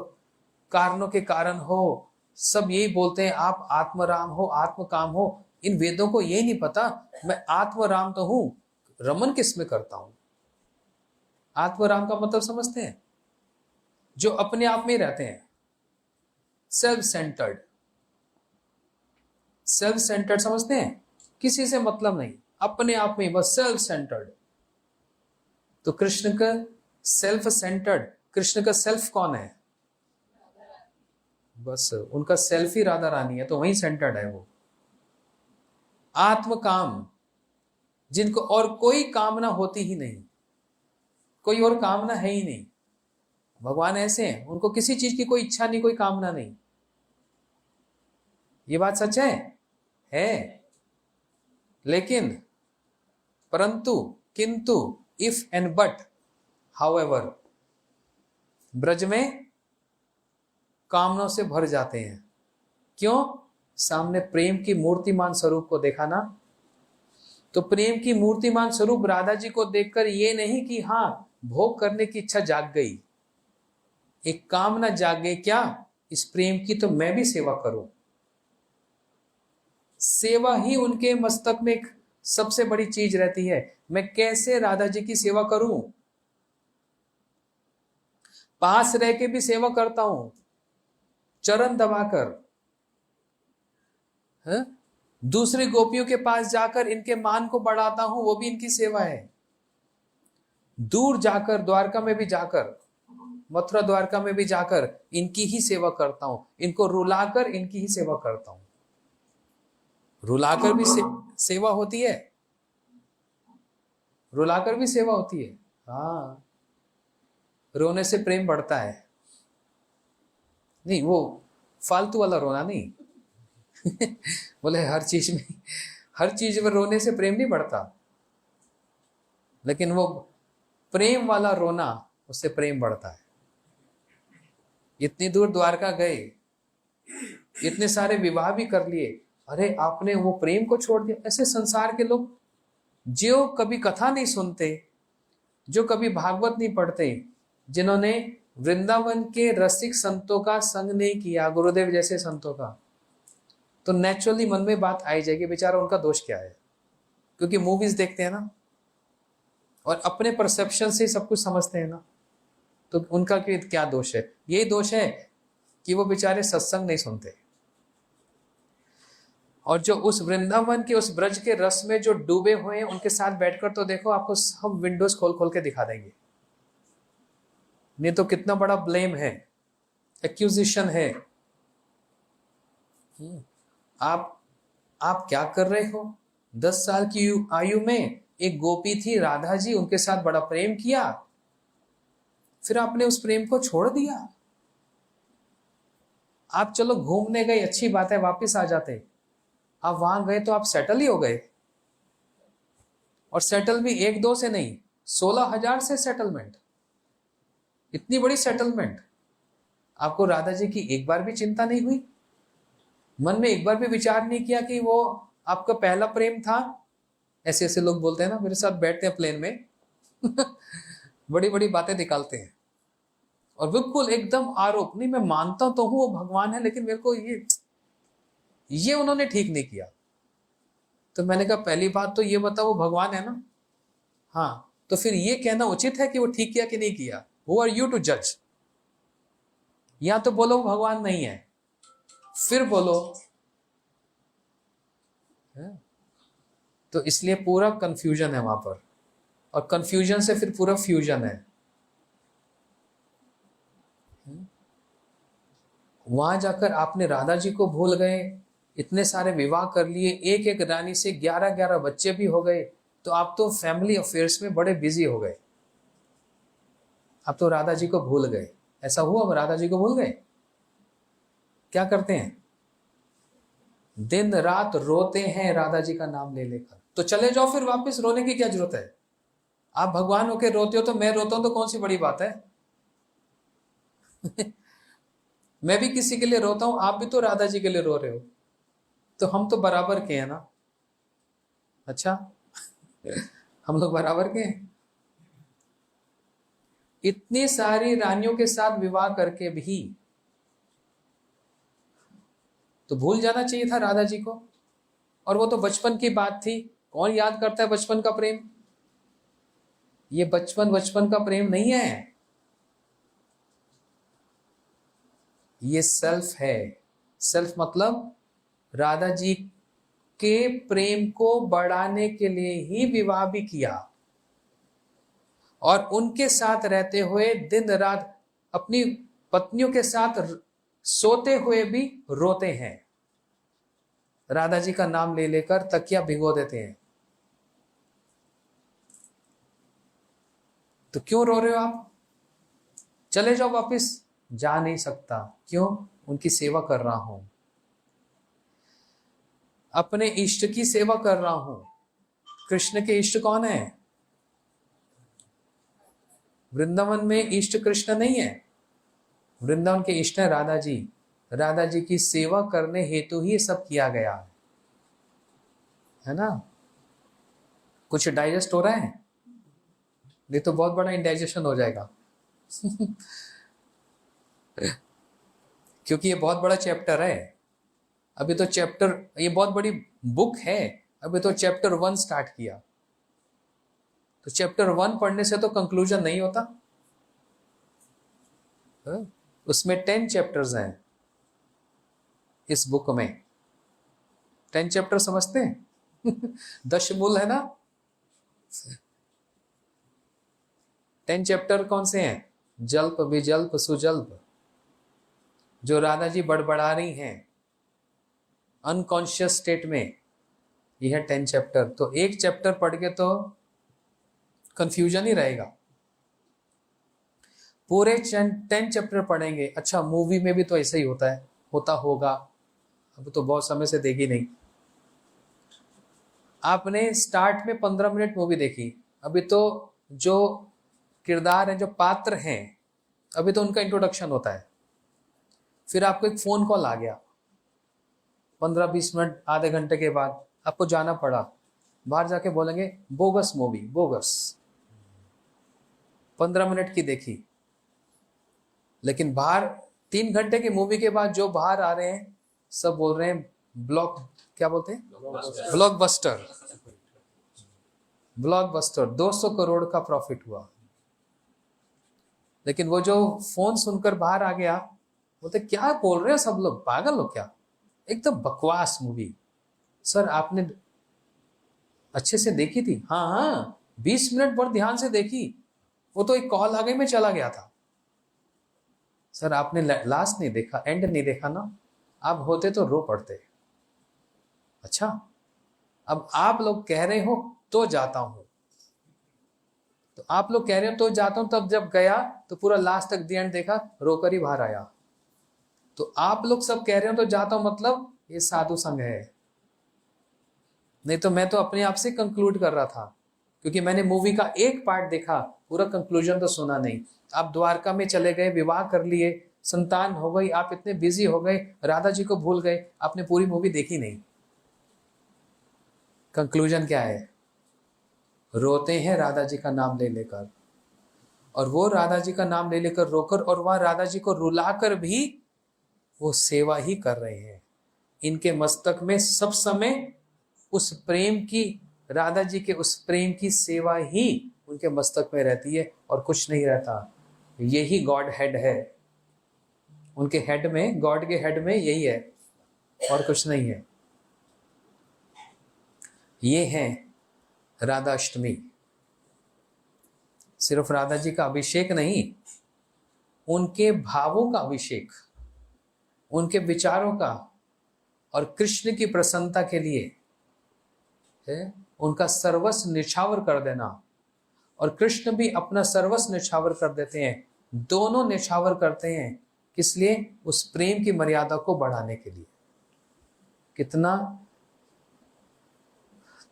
कारणों के कारण हो, सब यही बोलते हैं, आप आत्मराम हो, आत्मकाम हो। इन वेदों को ये नहीं पता मैं आत्मराम तो हूं, रमन किस में करता हूं। आत्मराम का मतलब समझते हैं? जो अपने आप में रहते हैं, सेल्फ सेंटर्ड। सेल्फ सेंटर्ड समझते हैं? किसी से मतलब नहीं, अपने आप में बस सेल्फ सेंटर्ड। तो कृष्ण का सेल्फ सेंटर्ड, कृष्ण का सेल्फ कौन है? बस उनका सेल्फ ही राधा रानी है, तो वहीं सेंटर्ड है वो। आत्मकाम, जिनको और कोई कामना होती ही नहीं, कोई और कामना है ही नहीं। भगवान ऐसे हैं, उनको किसी चीज की कोई इच्छा नहीं, कोई कामना नहीं। ये बात सच है। लेकिन परंतु किंतु if and but however Braj में कामनाओं से भर जाते हैं। क्यों? सामने प्रेम की मूर्तिमान स्वरूप को देखा ना। तो प्रेम की मूर्तिमान स्वरूप राधा जी को देखकर ये नहीं कि हाँ भोग करने की इच्छा जाग गई, एक कामना जाग गई, क्या इस प्रेम की तो मैं भी सेवा करूं। सेवा ही उनके मस्तक में एक सबसे बड़ी चीज रहती है। मैं कैसे राधा जी की सेवा करूं? पास रह के भी सेवा करता हूं, चरण दबाकर, दूसरी गोपियों के पास जाकर इनके मान को बढ़ाता हूं, वो भी इनकी सेवा है। दूर जाकर, द्वारका में भी जाकर, मथुरा द्वारका में भी जाकर इनकी ही सेवा करता हूं, इनको रुलाकर इनकी ही सेवा करता हूं। रुलाकर भी सेवा होती है, रुलाकर भी सेवा होती है। हाँ, रोने से प्रेम बढ़ता है। नहीं, वो फालतू वाला रोना नहीं। बोले हर चीज में रोने से प्रेम नहीं बढ़ता, लेकिन वो प्रेम वाला रोना, उससे प्रेम बढ़ता है। इतनी दूर द्वारका गए, इतने सारे विवाह भी कर लिए, अरे आपने वो प्रेम को छोड़ दिया। ऐसे संसार के लोग जो कभी कथा नहीं सुनते, जो कभी भागवत नहीं पढ़ते, जिन्होंने वृंदावन के रसिक संतों का संग नहीं किया, गुरुदेव जैसे संतों का, तो नेचुरली मन में बात आई जाएगी, बेचारा उनका दोष क्या है। क्योंकि मूवीज देखते हैं ना, और अपने परसेप्शन से सब कुछ समझते हैं ना, तो उनका क्या दोष है? यही दोष है कि वो बेचारे सत्संग नहीं सुनते। और जो उस वृंदावन के, उस ब्रज के रस में जो डूबे हुए हैं, उनके साथ बैठकर तो देखो, आपको सब विंडोज खोल खोल के दिखा देंगे। नहीं तो कितना बड़ा ब्लेम है, एक्यूजिशन है। आप क्या कर रहे हो? 10 साल की आयु में एक गोपी थी राधा जी, उनके साथ बड़ा प्रेम किया, फिर आपने उस प्रेम को छोड़ दिया। आप चलो घूमने गए, अच्छी बात है, वापस आ जाते। आप वहां गए तो आप सेटल ही हो गए, और सेटल भी 1-2 से नहीं, 16,000 से सेटलमेंट। इतनी बड़ी सेटलमेंट। आपको राधा जी की एक बार भी चिंता नहीं हुई? मन में एक बार भी विचार नहीं किया कि वो आपका पहला प्रेम था? ऐसे ऐसे लोग बोलते हैं ना, मेरे साथ बैठते हैं प्लेन में बड़ी बड़ी बातें निकालते हैं, और बिल्कुल एकदम आरोप, नहीं मैं मानता तो हूं वो भगवान है, लेकिन मेरे को ये उन्होंने ठीक नहीं किया। तो मैंने कहा पहली बात तो ये बताओ, वो भगवान है ना? हाँ, तो फिर ये कहना उचित है कि वो ठीक किया कि नहीं किया? Who are you to judge? या तो बोलो वो भगवान नहीं है, फिर बोलो। तो इसलिए पूरा कंफ्यूजन है वहां पर, और कंफ्यूजन से फिर पूरा फ्यूजन है। वहां जाकर आपने राधा जी को भूल गए, इतने सारे विवाह कर लिए, एक एक रानी से 11-11 बच्चे भी हो गए, तो आप तो फैमिली अफेयर्स में बड़े बिजी हो गए। आप तो राधा जी को भूल गए। ऐसा हुआ, हम राधा जी को भूल गए? क्या करते हैं? दिन रात रोते हैं राधा जी का नाम ले लेकर। तो चले जाओ फिर वापस, रोने की क्या जरूरत है? आप भगवान होके रोते हो, तो मैं रोता हूं तो कौन सी बड़ी बात है? मैं भी किसी के लिए रोता हूं, आप भी तो राधा जी के लिए रो रहे हो, तो हम तो बराबर के हैं ना। अच्छा हम लोग बराबर के हैं। इतनी सारी रानियों के साथ विवाह करके भी तो भूल जाना चाहिए था राधा जी को। और वो तो बचपन की बात थी, कौन याद करता है बचपन का प्रेम? ये बचपन का प्रेम नहीं है, ये सेल्फ है। सेल्फ मतलब राधा जी के प्रेम को बढ़ाने के लिए ही विवाह भी किया, और उनके साथ रहते हुए दिन रात अपनी पत्नियों के साथ सोते हुए भी रोते हैं, राधा जी का नाम ले लेकर तकिया भिगो देते हैं। तो क्यों रो रहे हो आप? चले जाओ वापस। जा नहीं सकता, क्यों? उनकी सेवा कर रहा हूं, अपने इष्ट की सेवा कर रहा हूं। कृष्ण के इष्ट कौन है? वृंदावन में इष्ट कृष्ण नहीं है, वृंदावन के इष्ट है राधा जी। राधा जी की सेवा करने हेतु ही सब किया गया है ना। कुछ डाइजेस्ट हो रहा है? नहीं तो बहुत बड़ा इंडाइजेशन हो जाएगा क्योंकि ये बहुत बड़ा चैप्टर है। अभी तो चैप्टर, ये बहुत बड़ी बुक है, अभी तो चैप्टर 1 स्टार्ट किया, तो चैप्टर 1 पढ़ने से तो कंक्लूजन नहीं होता। उसमें 10 चैप्टर्स हैं इस बुक में। 10 चैप्टर समझते हैं? दशमूल है ना। 10 चैप्टर कौन से हैं? जल्प, विजल्प, सुजल्प, जो राधा जी बड़बड़ा रही हैं अनकॉन्शियस स्टेट में, यह है 10 चैप्टर। तो एक चैप्टर पढ़ के तो कंफ्यूजन ही रहेगा। पूरे 10 चैप्टर पढ़ेंगे, अच्छा मूवी में भी तो ऐसा ही होता है, होता होगा, अब तो बहुत समय से देखी नहीं। आपने स्टार्ट में 15 मिनट मूवी देखी, अभी तो जो किरदार हैं, जो पात्र हैं, अभी तो उनका इंट्रोडक्शन होता है। फिर आपको एक फोन कॉल आ गया, 15-20 मिनट आधे घंटे के बाद आपको जाना पड़ा, बाहर जाके बोलेंगे बोगस मूवी, बोगस। 15 मिनट की देखी, लेकिन बाहर 3 घंटे की मूवी के बाद जो बाहर आ रहे हैं सब बोल रहे हैं क्या बोलते हैं, ब्लॉकबस्टर। ब्लॉकबस्टर 200 करोड़ का प्रॉफिट हुआ। लेकिन वो जो फोन सुनकर बाहर आ गया, बोलते क्या बोल रहे हो सब लोग, पागल हो क्या, एकदम बकवास मूवी। सर आपने अच्छे से देखी थी? हाँ हाँ 20 मिनट बहुत ध्यान से देखी, वो तो एक कॉल आ गई, मैं चला गया था। सर आपने लास्ट नहीं देखा, एंड नहीं देखा ना, आप होते तो रो पड़ते। अच्छा अब आप लोग कह रहे हो तो जाता हूं, तो आप लोग कह रहे हो तो जाता हूं, तब जब गया तो पूरा लास्ट तक दी एंड देखा, रोकर ही बाहर आया। तो आप लोग सब कह रहे हो तो जाता हूं, मतलब ये साधु संघ है। नहीं तो मैं तो अपने आप से कंक्लूड कर रहा था, क्योंकि मैंने मूवी का एक पार्ट देखा, पूरा कंक्लूजन तो सुना नहीं। आप द्वारका में चले गए, विवाह कर लिए, संतान हो गई, आप इतने बिजी हो गए, राधा जी को भूल गए, आपने पूरी मूवी देखी नहीं। कंक्लूजन क्या है? रोते हैं राधा जी का नाम ले लेकर, और वो राधा जी का नाम ले लेकर रोकर, और वहां राधा जी को रुलाकर भी वो सेवा ही कर रहे हैं। इनके मस्तक में सब समय उस प्रेम की, राधा जी के उस प्रेम की सेवा ही उनके मस्तक में रहती है, और कुछ नहीं रहता। यही गॉड हेड है, उनके हेड में, गॉड के हेड में यही है, और कुछ नहीं है। ये है राधा अष्टमी। सिर्फ राधा जी का अभिषेक नहीं, उनके भावों का अभिषेक, उनके विचारों का, और कृष्ण की प्रसन्नता के लिए है उनका सर्वस्व निछावर कर देना, और कृष्ण भी अपना सर्वस्व निछावर कर देते हैं। दोनों निछावर करते हैं, किस लिए? उस प्रेम की मर्यादा को बढ़ाने के लिए। कितना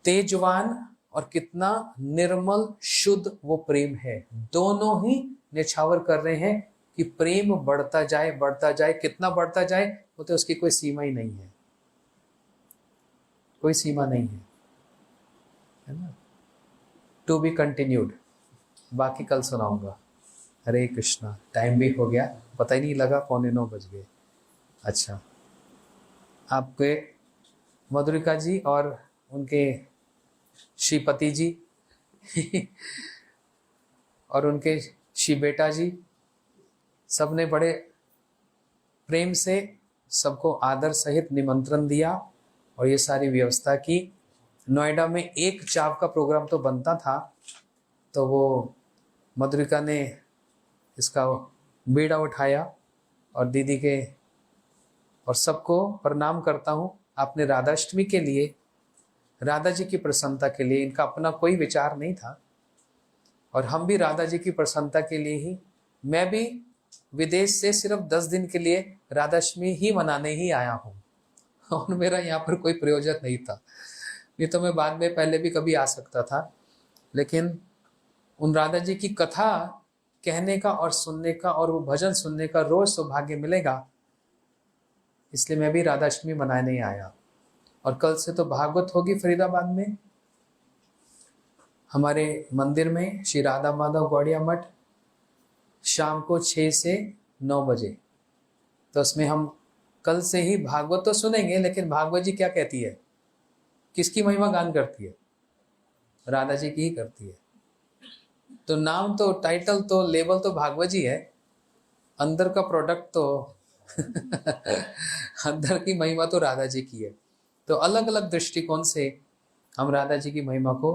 तेजवान और कितना निर्मल शुद्ध वो प्रेम है, दोनों ही निछावर कर रहे हैं कि प्रेम बढ़ता जाए, बढ़ता जाए। कितना बढ़ता जाए, वो तो उसकी कोई सीमा ही नहीं है, कोई सीमा नहीं है ना। टू बी कंटिन्यूड, बाकी कल सुनाऊंगा। हरे कृष्णा। टाइम भी हो गया, पता ही नहीं लगा, 8:45 बज गए। अच्छा, आपके मधुरिका जी और उनके श्रीपति जी और उनके श्री बेटा जी, सबने बड़े प्रेम से सबको आदर सहित निमंत्रण दिया, और ये सारी व्यवस्था की। नोएडा में एक चाव का प्रोग्राम तो बनता था, तो वो मधुरिका ने इसका बीड़ा उठाया, और दीदी के और सबको प्रणाम करता हूँ। आपने राधाष्टमी के लिए, राधा जी की प्रसन्नता के लिए, इनका अपना कोई विचार नहीं था, और हम भी राधा जी की प्रसन्नता के लिए ही, मैं भी विदेश से सिर्फ 10 दिन के लिए राधाष्टमी ही मनाने ही आया हूँ, और मेरा यहाँ पर कोई प्रयोजन नहीं था। नहीं तो मैं बाद में पहले भी कभी आ सकता था, लेकिन उन राधा जी की कथा कहने का और सुनने का, और वो भजन सुनने का रोज सौभाग्य मिलेगा, इसलिए मैं भी राधाष्टमी मनाने ही आया। और कल से तो भागवत होगी फरीदाबाद में, हमारे मंदिर में, श्री राधा माधव गौड़िया मठ, शाम को 6 से 9 बजे। तो उसमें हम कल से ही भागवत तो सुनेंगे, लेकिन भागवत जी क्या कहती है, किसकी महिमा गान करती है? राधा जी की ही करती है। तो नाम तो, टाइटल तो, लेबल तो भागवत जी है, अंदर का प्रोडक्ट तो अंदर की महिमा तो राधा जी की है। तो अलग अलग दृष्टिकोण से हम राधा जी की महिमा को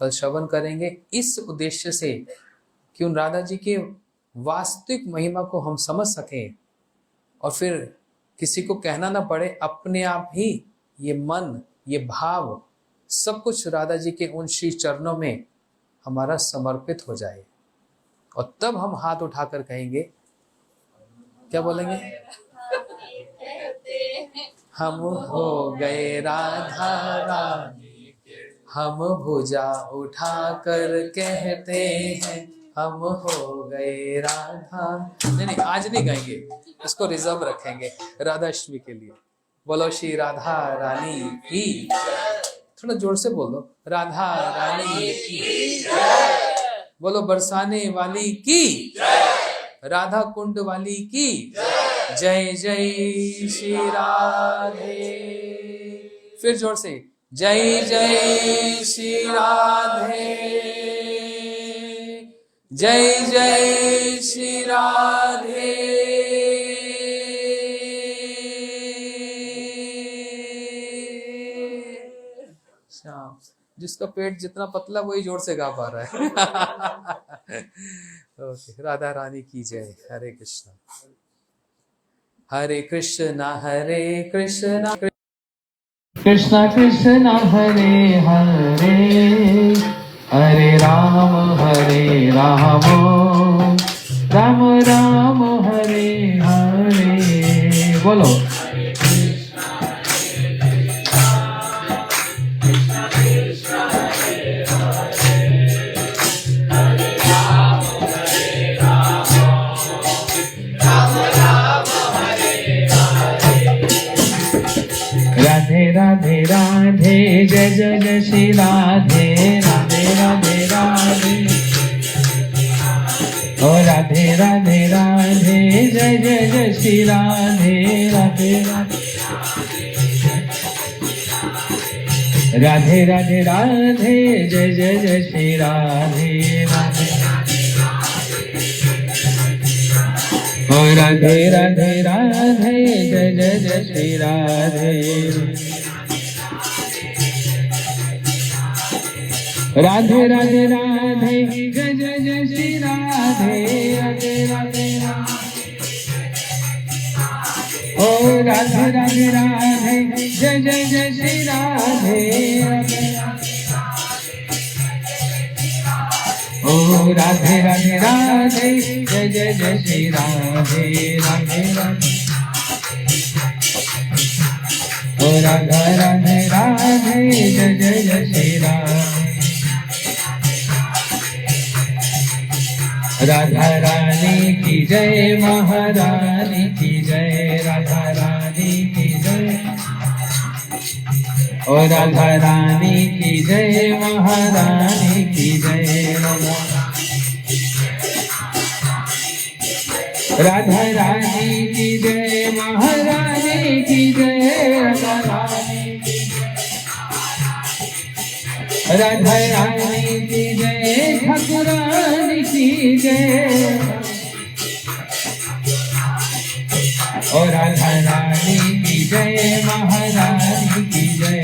कल श्रवण करेंगे, इस उद्देश्य से कि उन राधा जी के वास्तविक महिमा को हम समझ सकें, और फिर किसी को कहना ना पड़े, अपने आप ही ये मन, ये भाव, सब कुछ राधा जी के उन श्री चरणों में हमारा समर्पित हो जाए। और तब हम हाथ उठाकर कहेंगे, क्या बोलेंगे? हम हो गए राधा रानी, हम भुजा उठाकर कहते हैं हम हो गए राधा। नहीं, आज नहीं गाएंगे, इसको रिजर्व रखेंगे राधा अष्टमी के लिए। बोलो श्री राधा रानी की, थोड़ा जोर से बोलो, राधा रानी की, बोलो बरसाने वाली की, राधा कुंड वाली की जय जय श्री राधे। फिर जोर से, जय जय श्री राधे, जय जय श्री राधे। श्याम, जिसका पेट जितना पतला वही जोर से गा पा रहा है। ओके, राधा रानी की जय। हरे कृष्णा हरे कृष्णा कृष्णा कृष्णा हरे हरे, हरे राम राम राम हरे हरे। बोलो राधे राधे राधे, जय जय जय श्री राधे, राधे राधे राधे, ओ राधे राधे राधे, जय जय जय श्री राधे, राधे राधे राधे राधे, जय जय जय श्री राधे, राधे ओ राधे राधे राधे, जय जय जय श्री राधे, राधे राधे राधे, जय जय जय श्री राधे, राधे राधे ओ राधे राधे राधे, जय जय जय श्री राधे, ओ राधे राधे राधे, जय जय जय श्री राधे, राधे राधे ओ राधा राधे राधे, जय जय जय श्री राधे। राधा रानी की जय, महारानी की जय, राधा रानी की जय, ओ राधा रानी की जय, महारानी की जय, राधा रानी की जय, महारानी की जय, राधा रानी की जय, ठाकुरानी की जय, और राधा रानी की जय, महारानी की जय,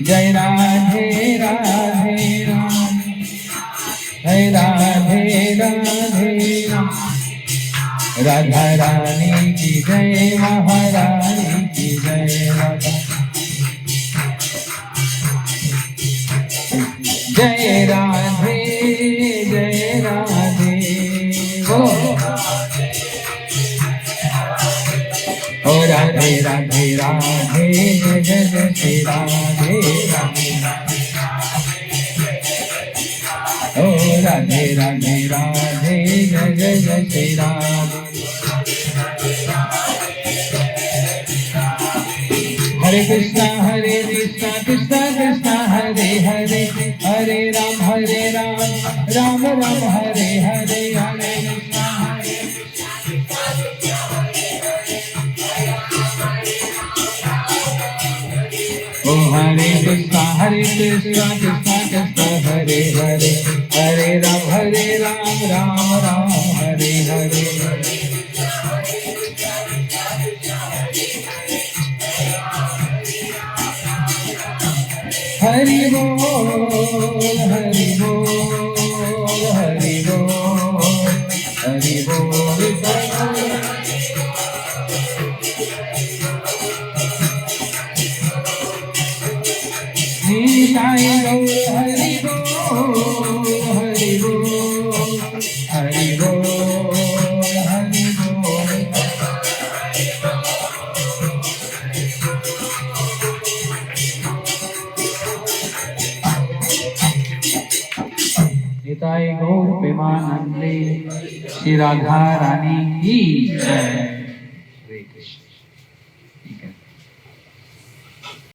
जय राधे राधे राम, जय राधे राधे राम, राधा रानी की जय, महारानी की जय, जय राधे जय राधे, ओ राधे राधे राधे, जय जय श्री राधे, ओ राधे राधे राधे, जय जय जय श्री राधे। हरे कृष्णा कृष्णा कृष्णा हरे हरे, हरे राम राम राम हरे हरे, हरे कृष्णा ओ हरे कृष्णा कृष्णा कृष्णा हरे हरे, हरे राम राम राम हरे हरे, हरि बोल हरि बोल हरि बोल हरि बोल, निताय गौर हरि बोल। निताय गौर प्रेमानंदे श्री राधा रानी की जय।